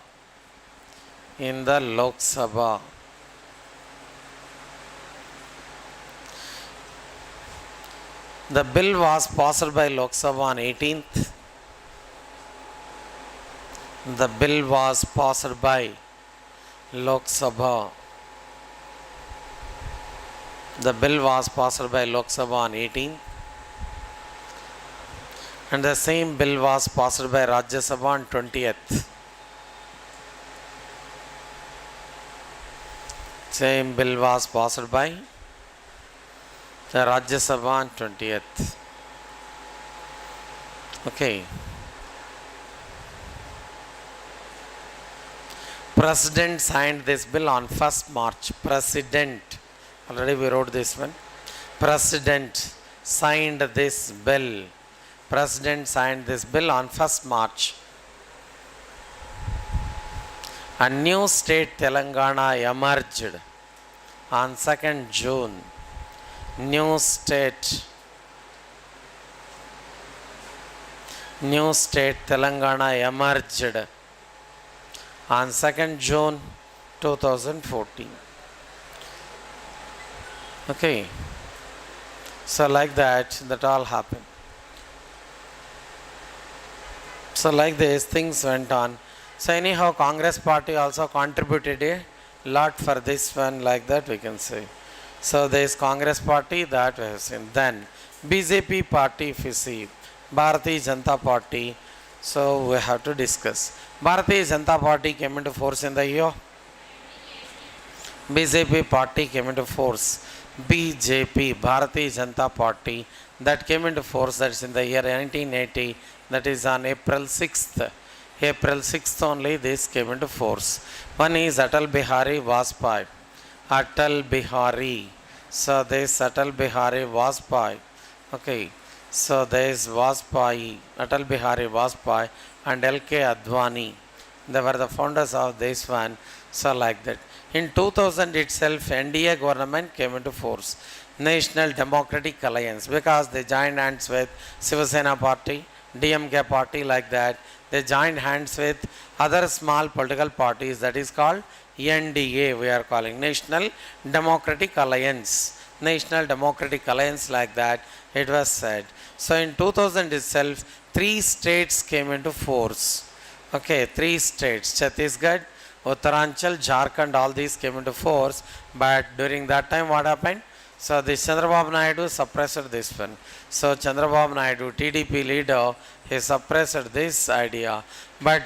The bill was passed by Lok Sabha on 18th. The bill was passed by Lok Sabha on 18th. And the same bill was passed by Rajya Sabha on 20th. Same bill was passed by the Rajya Sabha on 20th. Okay. President signed this bill on 1st March. President, already we wrote this one. President signed this bill. President signed this bill on 1st March. A new state Telangana emerged on 2nd June. New state Telangana emerged on 2nd June 2014. Okay. So like that all happened. So like this things went on. So anyhow Congress party also contributed a lot for this one, like that we can say. So there is Congress party that we have seen. Then BJP party, if you see, Bharatiya Janata Party. So we have to discuss. Bharatiya Janata Party came into force in the year. BJP party came into force. BJP, Bharatiya Janata Party, that came into force, that's in the year 1980, that is on April 6th. April 6th only this came into force. One is Atal Bihari Vajpayee. Atal Bihari. So this Atal Bihari Vajpayee. Okay. So there is Vajpayee, Atal Bihari Vajpayee and L.K. Advani. They were the founders of this one. So like that. In 2000 itself, NDA government came into force. National Democratic Alliance, because they joined hands with Shiva Sena party, DMK party, like that. They joined hands with other small political parties, that is called NDA, we are calling National Democratic Alliance. National Democratic Alliance, like that it was said. So in 2000 itself, 3 states came into force. Okay, 3 states, Chhattisgarh, Uttaranchal, Jharkhand, all these came into force. But during that time what happened? So this Chandrababu Naidu suppressed this one. So Chandrababu Naidu, TDP leader, he suppressed this idea. But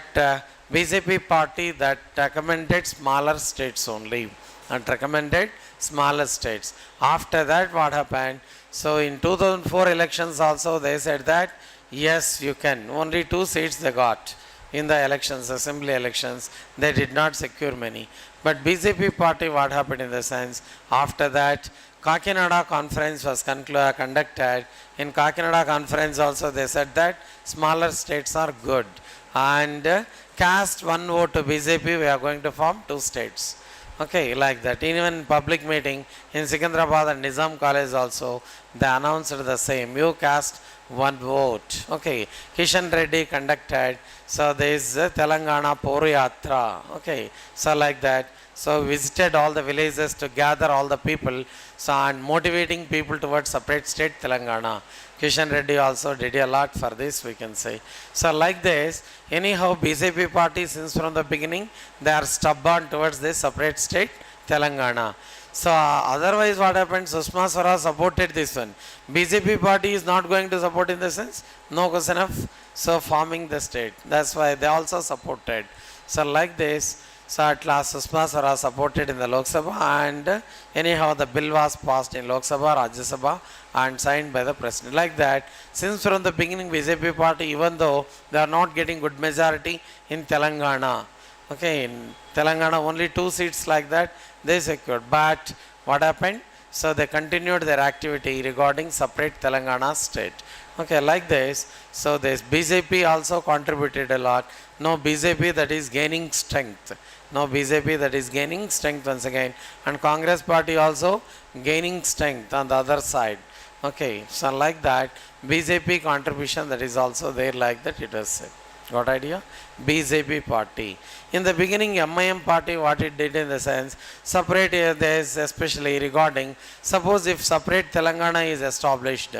BJP party that recommended smaller states only, and recommended smaller states. After that what happened? So in 2004 elections also they said that yes you can. Only 2 seats they got in the elections, assembly elections. They did not secure many. But BJP party, what happened in the sense, after that Kakinada conference was conducted. In Kakinada conference also they said that smaller states are good, and cast 1 vote to BJP, we are going to form 2 states. Okay, like that. Even public meeting in Secunderabad and Nizam College also, they announced the same. You cast 1 vote. Okay, Kishan Reddy conducted. So there is Telangana Poruyatra. Okay, so like that. So visited all the villages to gather all the people, so and motivating people towards separate state Telangana. Kishan Reddy also did a lot for this, we can say. So like this, anyhow BJP party since from the beginning they are stubborn towards this separate state Telangana. So otherwise what happened? Sushma Swaraj supported this one. BJP party is not going to support in the sense, no question of so forming the state. That's why they also supported. So like this. So at last Sushma Swaraj supported in the Lok Sabha, and anyhow the bill was passed in Lok Sabha, Rajya Sabha, and signed by the president. Like that, since from the beginning BJP party, even though they are not getting good majority in Telangana, okay, in Telangana only 2 seats like that they secured. But what happened? So they continued their activity regarding separate Telangana state. Okay, like this. So this BJP also contributed a lot. No BJP that is gaining strength. No BJP that is gaining strength once again. And Congress party also gaining strength on the other side. Okay, so like that, BJP contribution that is also there, like that it was said. Got idea? BJP party. In the beginning, MIM party, what it did in the sense, separate, there is especially regarding, suppose if separate Telangana is established,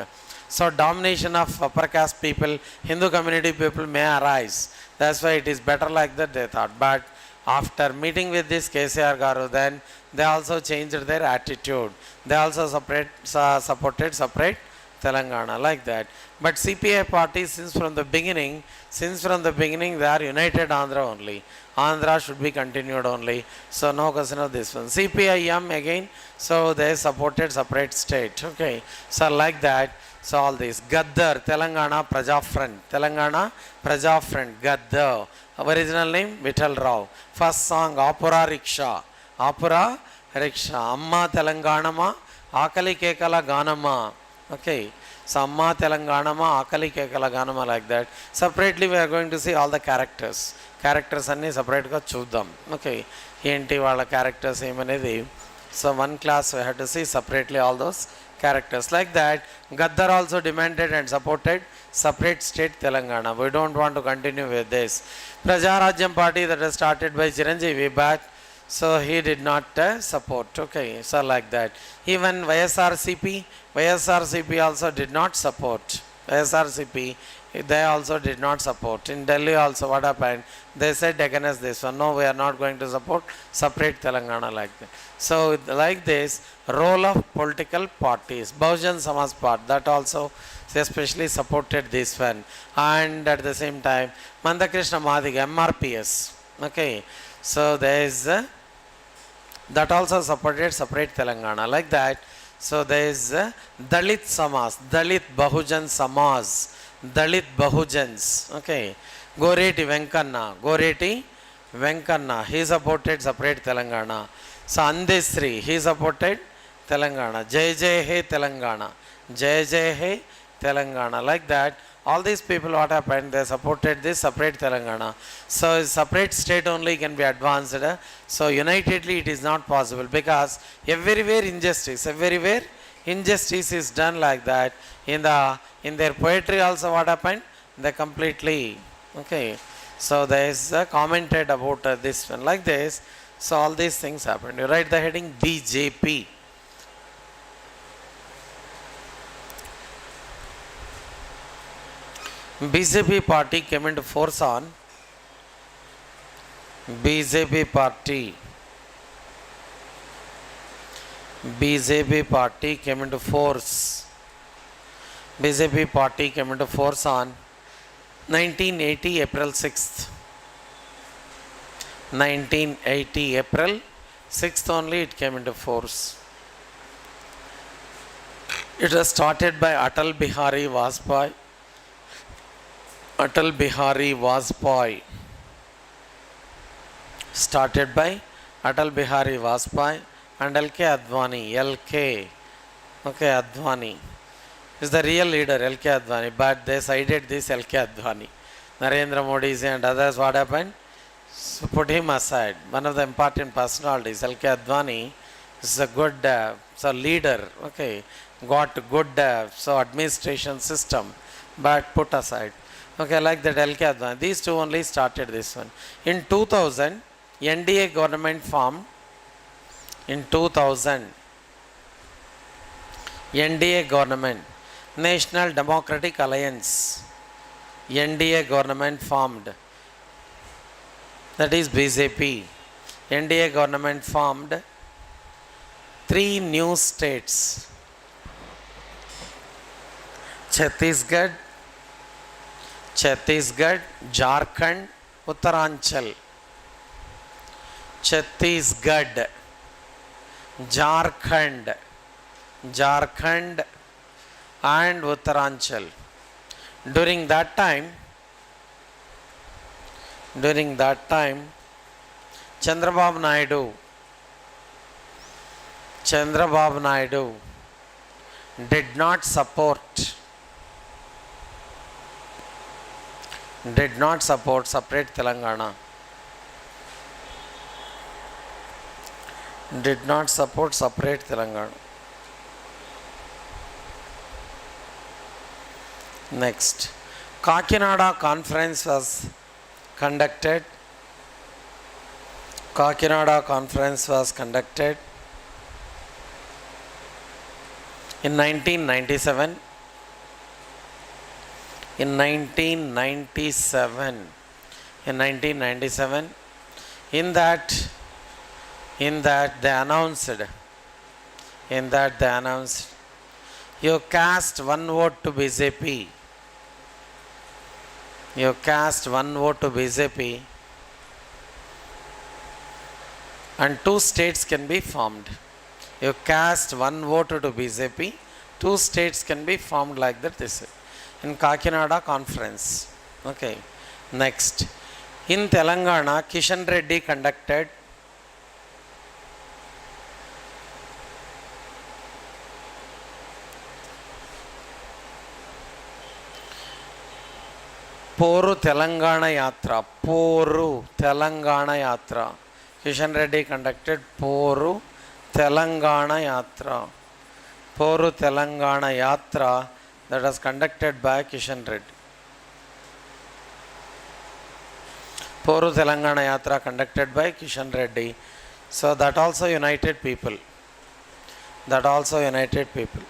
so domination of upper caste people, Hindu community people may arise. That's why it is better like that, they thought. But after meeting with this KCR Garu, then they also changed their attitude. They also supported separate Telangana, like that. But CPI party, since from the beginning, they are united Andhra only. Andhra should be continued only. So no question of this one. CPIM again, so they supported separate state. Okay. So like that. So all this. Gaddar, Telangana Praja Front. Telangana Praja Front. Gaddar. Original name, Vittal Rao. First song, Apura Rickshaw. Apura Rickshaw. Amma Telanganama. Akali Kekala Ganama. Okay. So Amma Telanganama, Akali Kekala Ganama, like that. Separately we are going to see all the characters. Characters అన్ని separately చూద్దాం. Okay. ఏంటి వాళ్ళ characters ఏమనేది. So one class we have to see separately all those characters. Like that, Gaddar also demanded and supported separate state Telangana. We don't want to continue with this. Prajarajyam party that was started by Chiranjeevi, but so he did not support. Okay, so like that. Even YSRCP also did not support. YSRCP, they also did not support. In Delhi also what happened? They said against this one, no, we are not going to support separate Telangana, like that. So like this, role of political parties. Bahujan Samaj Party, that also especially supported this one. And at the same time, Mandakrishna Mahadiga, MRPS. Okay, so there is that also supported separate Telangana, like that. So there is Dalit Samaj, Dalit Bahujan Samaj, Dalit Bahujans. Okay, Goreti Venkanna, he supported separate Telangana. So Andesri, he supported Telangana. Jai Jai He Telangana, Jai Jai He Telangana, like that. All these people, what happened? They supported this separate Telangana. So separate state only can be advanced. So unitedly it is not possible, because everywhere injustice is done, like that. In their poetry also what happened? They completely, okay. So there is commented about this one, like this. So all these things happened. You write the heading BJP. BJP party came into force on BJP party came into force. BJP party came into force on 1980 April 6th. 1980 April 6th only it came into force. It was started by Atal Bihari Vajpayee. Atal Bihari Vajpayee. Started by Atal Bihari Vajpayee and LK Advani. LK. Okay, Advani is the real leader, LK Advani, but they sided this LK Advani. Narendra Modi and others, what happened? So put him aside. One of the important personalities, LK Advani, is a good leader. Okay, got good administration system, but put aside. Okay, like that LK Advani. These two only started this one. In 2000, NDA government formed. In 2000, NDA government, National Democratic Alliance, NDA government formed. That is BJP. NDA government formed 3 new states: Chhattisgarh, Jharkhand, Uttaranchal. Chhattisgarh, Jharkhand and Uttaranchal. During that time, Chandrababu Naidu did not support separate Telangana. Did not support separate Telangana. Next, Kakinada conference was conducted. In 1997. In 1997, in that they announced You cast one vote to BJP. You cast one vote to BJP and two states can be formed. You cast one vote to BJP, two states can be formed like that, this in Kakinada conference. Okay. Next. In Telangana, Kishan Reddy conducted Poru Telangana Yatra. Poru Telangana Yatra. Kishan Reddy conducted Poru Telangana Yatra. Poru Telangana Yatra that was conducted by Kishan Reddy. Poru Telangana Yatra conducted by Kishan Reddy. So that also united people. That also united people.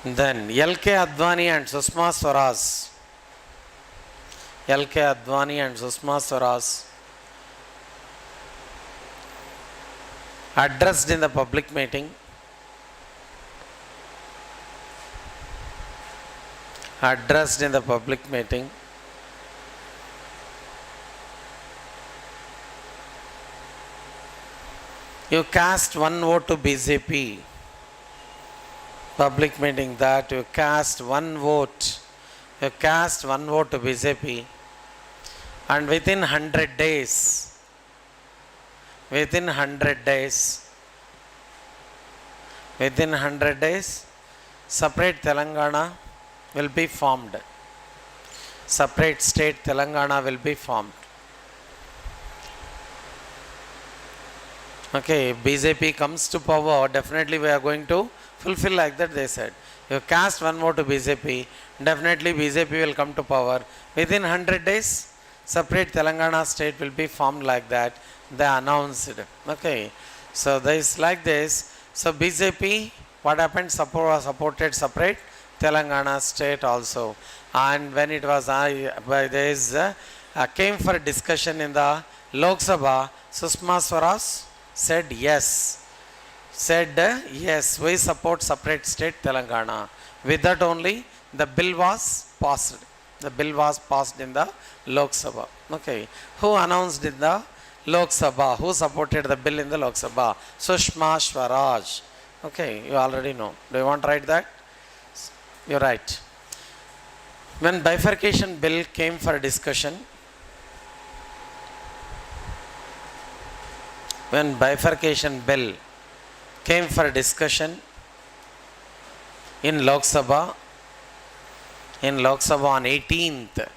Then L.K. Advani and Sushma Swaraj. L.K. Advani and Sushma Swaraj addressed in the public meeting. Addressed in the public meeting. You cast one vote to BJP. Public meeting that you cast one vote. You cast one vote to BJP and within 100 days, within 100 days, separate Telangana will be formed. Separate state Telangana will be formed. Okay, BJP comes to power, definitely we are going to fulfill like that, they said. You cast one vote to BJP, definitely BJP will come to power. Within 100 days, separate Telangana state will be formed like that. They announced. Okay, so this like this. So BJP, what happened? Supported separate Telangana state also. And when it was came for discussion in the Lok Sabha, Sushma Swaraj said yes. Yes, we support separate state Telangana. With that only the bill was passed. The bill was passed in the Lok Sabha. Okay. Who announced in the Lok Sabha? Who supported the bill in the Lok Sabha? Sushma Swaraj. Okay, you already know. Do you want to write that? You're right. When bifurcation bill came for discussion, when bifurcation bill came for discussion in Lok Sabha on 18th.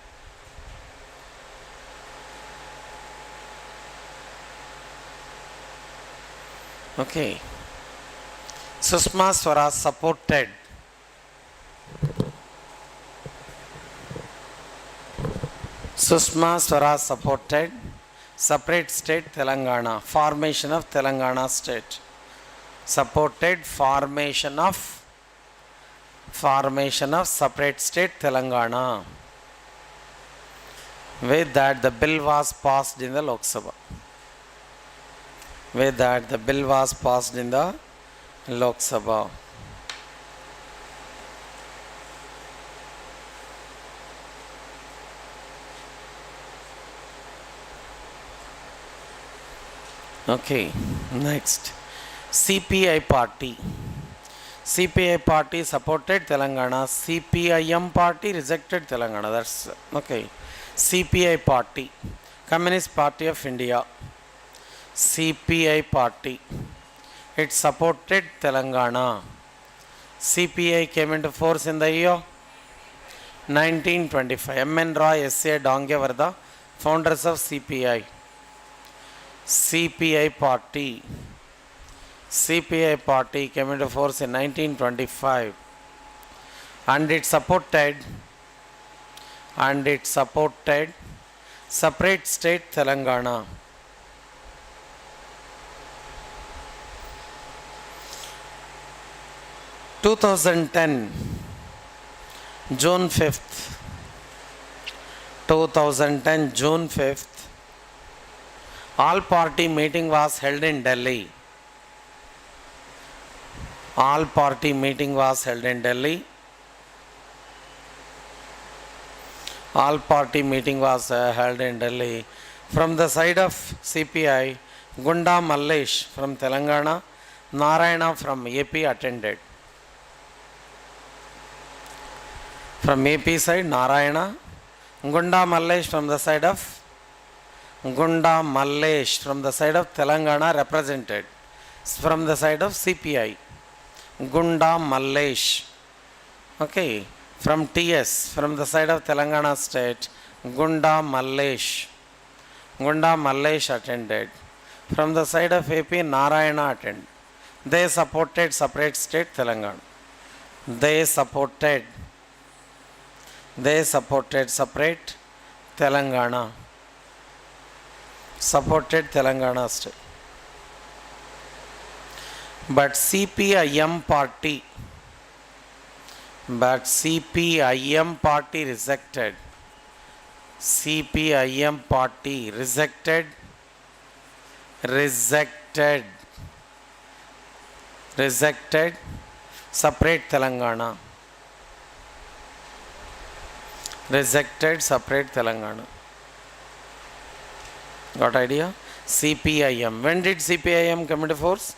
Okay. Sushma Swaraj supported separate state Telangana, formation of Telangana state. Supported formation of separate state Telangana. With that the bill was passed in the Lok Sabha. Okay, next. CPI party supported Telangana. CPIM party rejected Telangana. That's okay. CPI party, Communist Party of India. CPI party, it supported Telangana. CPI came into force in the year 1925. M.N. Roy, S.A. Donge were the founders of CPI. CPI party came into force in 1925 and it supported separate state Telangana. June 5th, all party meeting was held in Delhi. All party meeting was held in Delhi. All party meeting was held in Delhi. From the side of CPI, Gunda Mallesh from Telangana, Narayana from AP attended. From AP side, Narayana, Gunda Mallesh from the side of Telangana represented. From the side of CPI, Gunda Mallesh. Okay. From TS, from the side of Telangana state, Gunda Mallesh attended. From the side of AP, Narayana attended. They supported separate state Telangana. They supported separate Telangana. Supported Telangana state. But CPIM party rejected. CPIM party rejected separate Telangana. Rejected separate Telangana. Got idea? CPIM. When did CPIM come into force?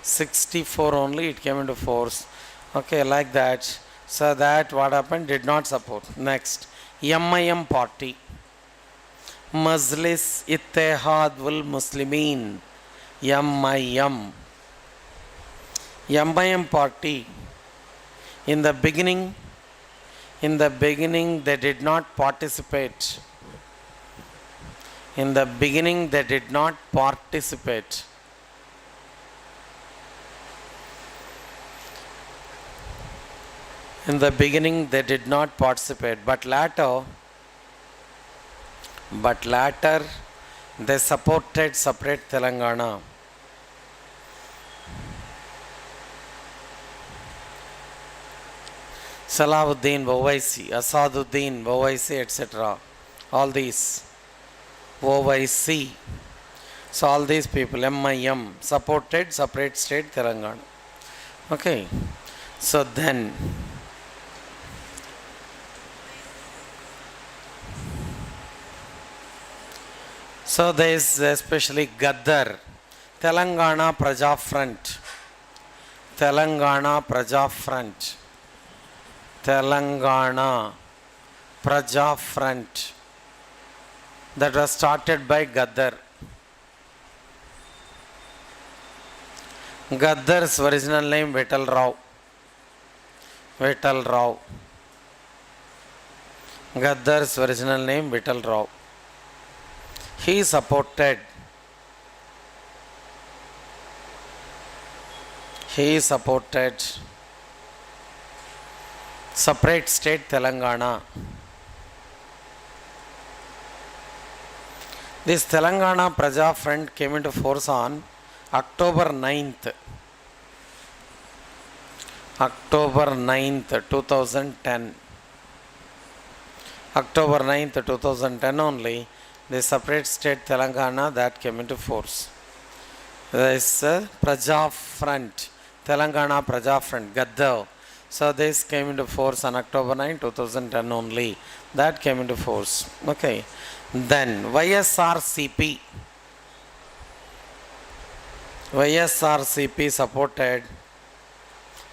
64 only it came into force. Okay, like that. So that what happened? Did not support. Next, MIM party. Majlis Ittehad ul Muslimin. MIM. MIM party. In the beginning they did not participate. In the beginning they did not participate. In the beginning they did not participate, but later they supported separate Telangana. Salahuddin Owaisi, Asaduddin Owaisi, etc. All these Owaisi. So all these people, MIM, supported separate state Telangana. Okay. So then so there is especially Gaddar, Telangana Praja Front, Telangana Praja Front, Telangana Praja Front, that was started by Gaddar. Gaddar's original name Vital Rao. Vital Rao. Gaddar's original name Vital Rao. He supported separate state Telangana. This Telangana Praja Front came into force on October 9th, 2010. October 9th, 2010 only, the separate state Telangana that came into force. This Praja Front, Telangana Praja Front, Gaddar. So this came into force on October 9, 2010 only. That came into force. Okay. Then YSRCP supported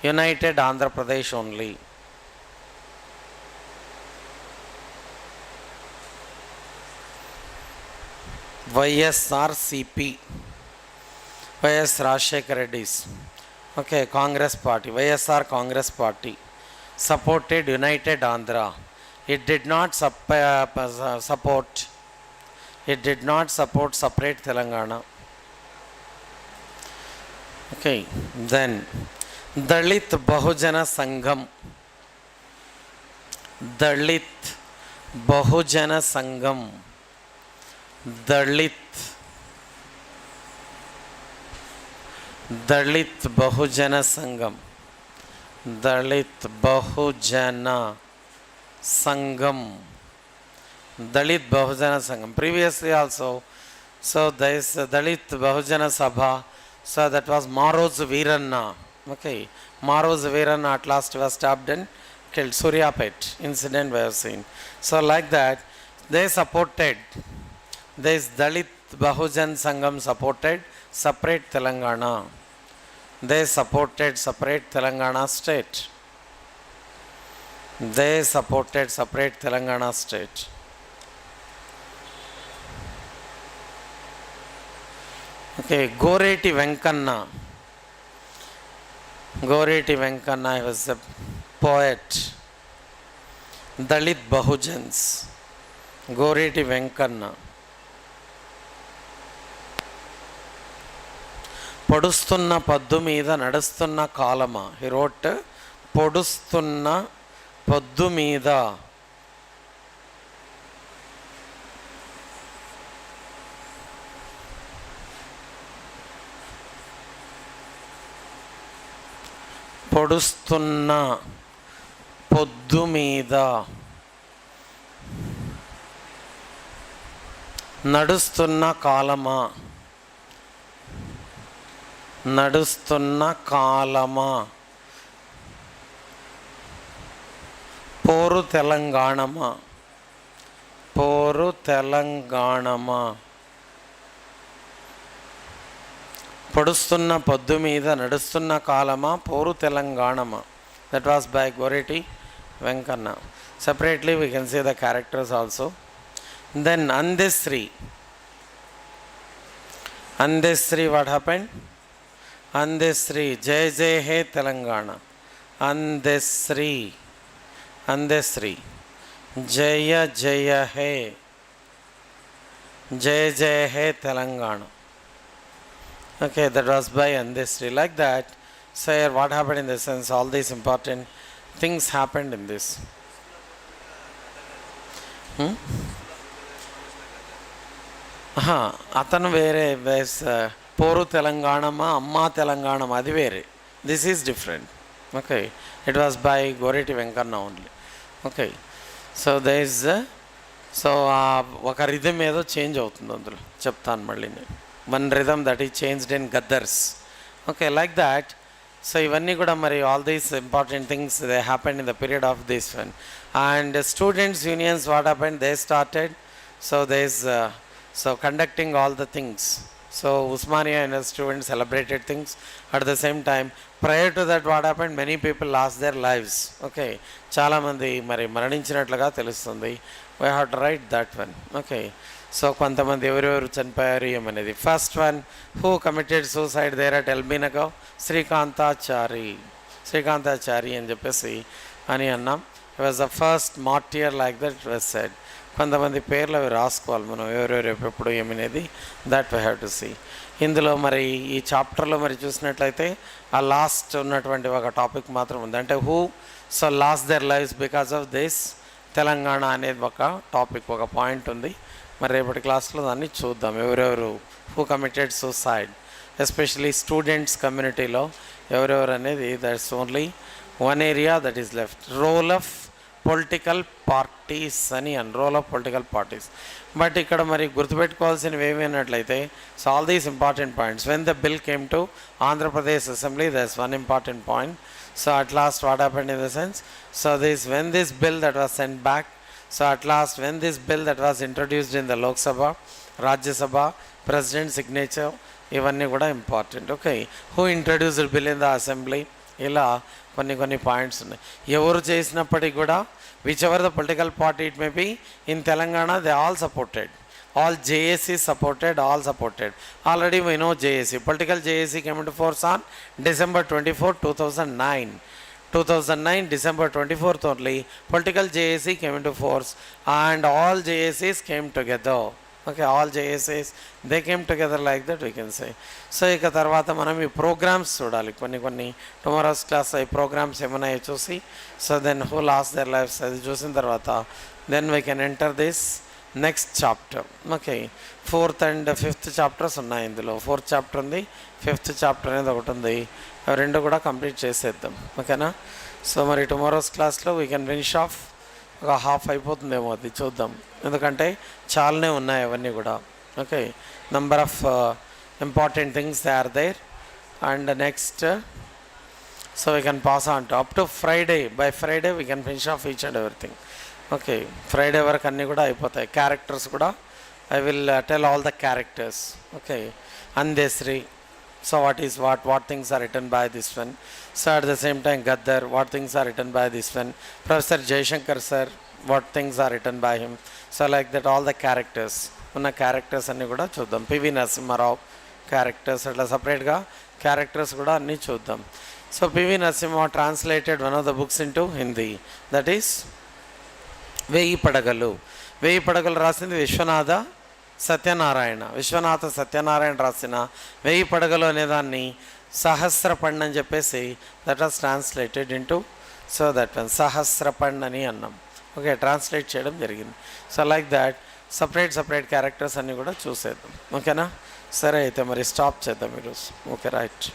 United Andhra Pradesh only. YSRCP, YS Rajshekar Reddy's, okay, Congress Party, YSR Congress Party supported United Andhra. It did not support separate Telangana. Okay, then Dalit Bahujana Sangham. Dalit Bahujana Sangham. Dalit Bahujana Sangham. Dalit Bahujana Sangham. Dalit Bahujana Sangham. Previously also, so there is Dalit Bahujana Sabha. So that was Maroz Veeranna. Okay, Maro's Veeran at last was stabbed and killed. Suryapet incident we have seen. So like that, they supported, this Dalit Bahujan Sangam supported separate Telangana. They supported separate Telangana state. They supported separate Telangana state. Okay, Goreti Venkanna. Goreti Venkanna, he was a poet. Dalit Bahujans. Goreti Venkanna. పొడుస్తున్న పద్దు మీద నడుస్తున్న కాలమ. He wrote పొడుస్తున్న పొద్దు మీద పొడుస్తున్న పొద్దు మీద నడుస్తున్న కాలమా. నడుస్తున్న కాలమా. పోరు తెలంగాణమా. పోరు తెలంగాణమా. పొడుస్తున్న పొద్దు మీద నడుస్తున్న కాలమా పోరు తెలంగాణమా. That was by Goreti Venkanna. Separately we can see the characters also. Then Andesri. Andesri, what happened? Andesri, Jai Jai He Telangana. Andesri. Andesri. Jaya Jaya He. Jai Jai He Telangana. Okay, that was by Andesri. Like that, so here what happened in this sense, all these important things happened in this. అతను వేరే పోరు తెలంగాణమా అమ్మా తెలంగాణమా అది వేరే. This is different. Okay, it was by Goreti Venkanna only. Okay, so they is so ఒక rhythm ఏదో change అవుతుంది అందులో, చెప్తాను మళ్ళీ నేను. One rhythm that is changed in Gaddar's. Okay, like that. So ఇవన్నీ కూడా మరి all these important things they happened in the period of this one. And students unions what happened, they started so they is so conducting all the things. So Usmania University students celebrated things. At the same time, prior to that what happened, many people lost their lives. Okay, చాలా మంది మరి మరణించినట్లుగా తెలుస్తుంది. We have to write that one. Okay, so కొంతమంది ఎవరెవరు చనిపోయారు ఏమనేది. First one who committed suicide there at LB Nagar, Srikantachari. Srikantachari అని చెప్పేసి అని అన్నాం. He was the first martyr, like that it was said. కొంతమంది పేర్లు అవి రాసుకోవాలి మనం, ఎవరెవరు ఎప్పుడు ఏమనేది. That we have to see. ఇందులో మరి ఈ చాప్టర్లో మరి చూసినట్లయితే ఆ లాస్ట్ ఉన్నటువంటి ఒక టాపిక్ మాత్రం ఉంది, అంటే who so last their lifes because of this Telangana అనేది ఒక టాపిక్, ఒక పాయింట్ ఉంది. మరి రేపటి క్లాస్లో దాన్ని చూద్దాం, ఎవరెవరు who committed suicide, especially students కమ్యూనిటీలో ఎవరెవరు అనేది. That's only one area that is left. Role of political parties అని role of political parties. But ఇక్కడ మరి గుర్తుపెట్టుకోవాల్సినవి ఏమి అన్నట్లయితే, so all these important points. When the bill came to Andhra Pradesh assembly, that's one important point. So at last what happened in the sense, so this when this bill that was sent back, so at last when this bill that was introduced in the Lok Sabha, Rajya Sabha, president signature, ఇవన్నీ కూడా important. Okay, who introduced bill in the assembly, ఇలా కొన్ని points ఉన్నాయి. ఎవరు చేసినప్పటికీ కూడా whichever the political party it may be in Telangana, they all supported. All JAC supported, all supported. Already we know JAC. Political JAC came into force on December 24, 2009. 2009 December 24th only political JAC came into force, and all JACs came together. Okay, all JACs they came together, like that we can say. So ఇక తర్వాత మనం ఈ programmes చూడాలి, కొన్ని tomorrow's class ఈ programmes ఏమన్నాయో చూసి, so then who lost their lives అది చూసిన తర్వాత then we can enter this next chapter. Okay, 4th and 5th chapters ఉన్నాయి ఇందులో. 4th చాప్టర్ ఉంది, 5th చాప్టర్ అనేది ఒకటి ఉంది. అవి రెండు కూడా కంప్లీట్ చేసేద్దాం. ఓకేనా? సో మరి టుమారోస్ క్లాస్లో వీ కెన్ ఫినిష్ ఆఫ్. ఒక హాఫ్ అయిపోతుందేమో, అది చూద్దాం, ఎందుకంటే చాలానే ఉన్నాయి అవన్నీ కూడా. Okay, number of important things they are there. And next So we can pass on to up to Friday. By Friday we can finish off each and everything. Okay, Friday వరకు అన్నీ కూడా అయిపోతాయి. క్యారెక్టర్స్ కూడా I will tell all the characters. Okay, Andesri. So what things are written by this one. So at the same time Gaddar, what things are written by this one. Professor Jaishankar sir, what things are written by him. So like that all the characters, ఉన్న characters అన్నీ కూడా చూద్దాం. PV Narasimha Rao characters అట్లా సపరేట్గా characters కూడా అన్నీ చూద్దాం. So PV Narasimha translated one of the books into Hindi, that is వేయి పడగలు. వేయి పడగలు రాసింది విశ్వనాథ సత్యనారాయణ రాసిన వేయి పడగలు అనేదాన్ని సహస్రపండ్ అని చెప్పేసి that was translated into, so that one సహస్రపండ్ అని అన్నాం. ఓకే, ట్రాన్స్లేట్ చేయడం జరిగింది. So like that separate characters అన్నీ కూడా చూసేద్దాం. ఓకేనా? సరే అయితే మరి స్టాప్ చేద్దాం ఈరోజు. Okay, right.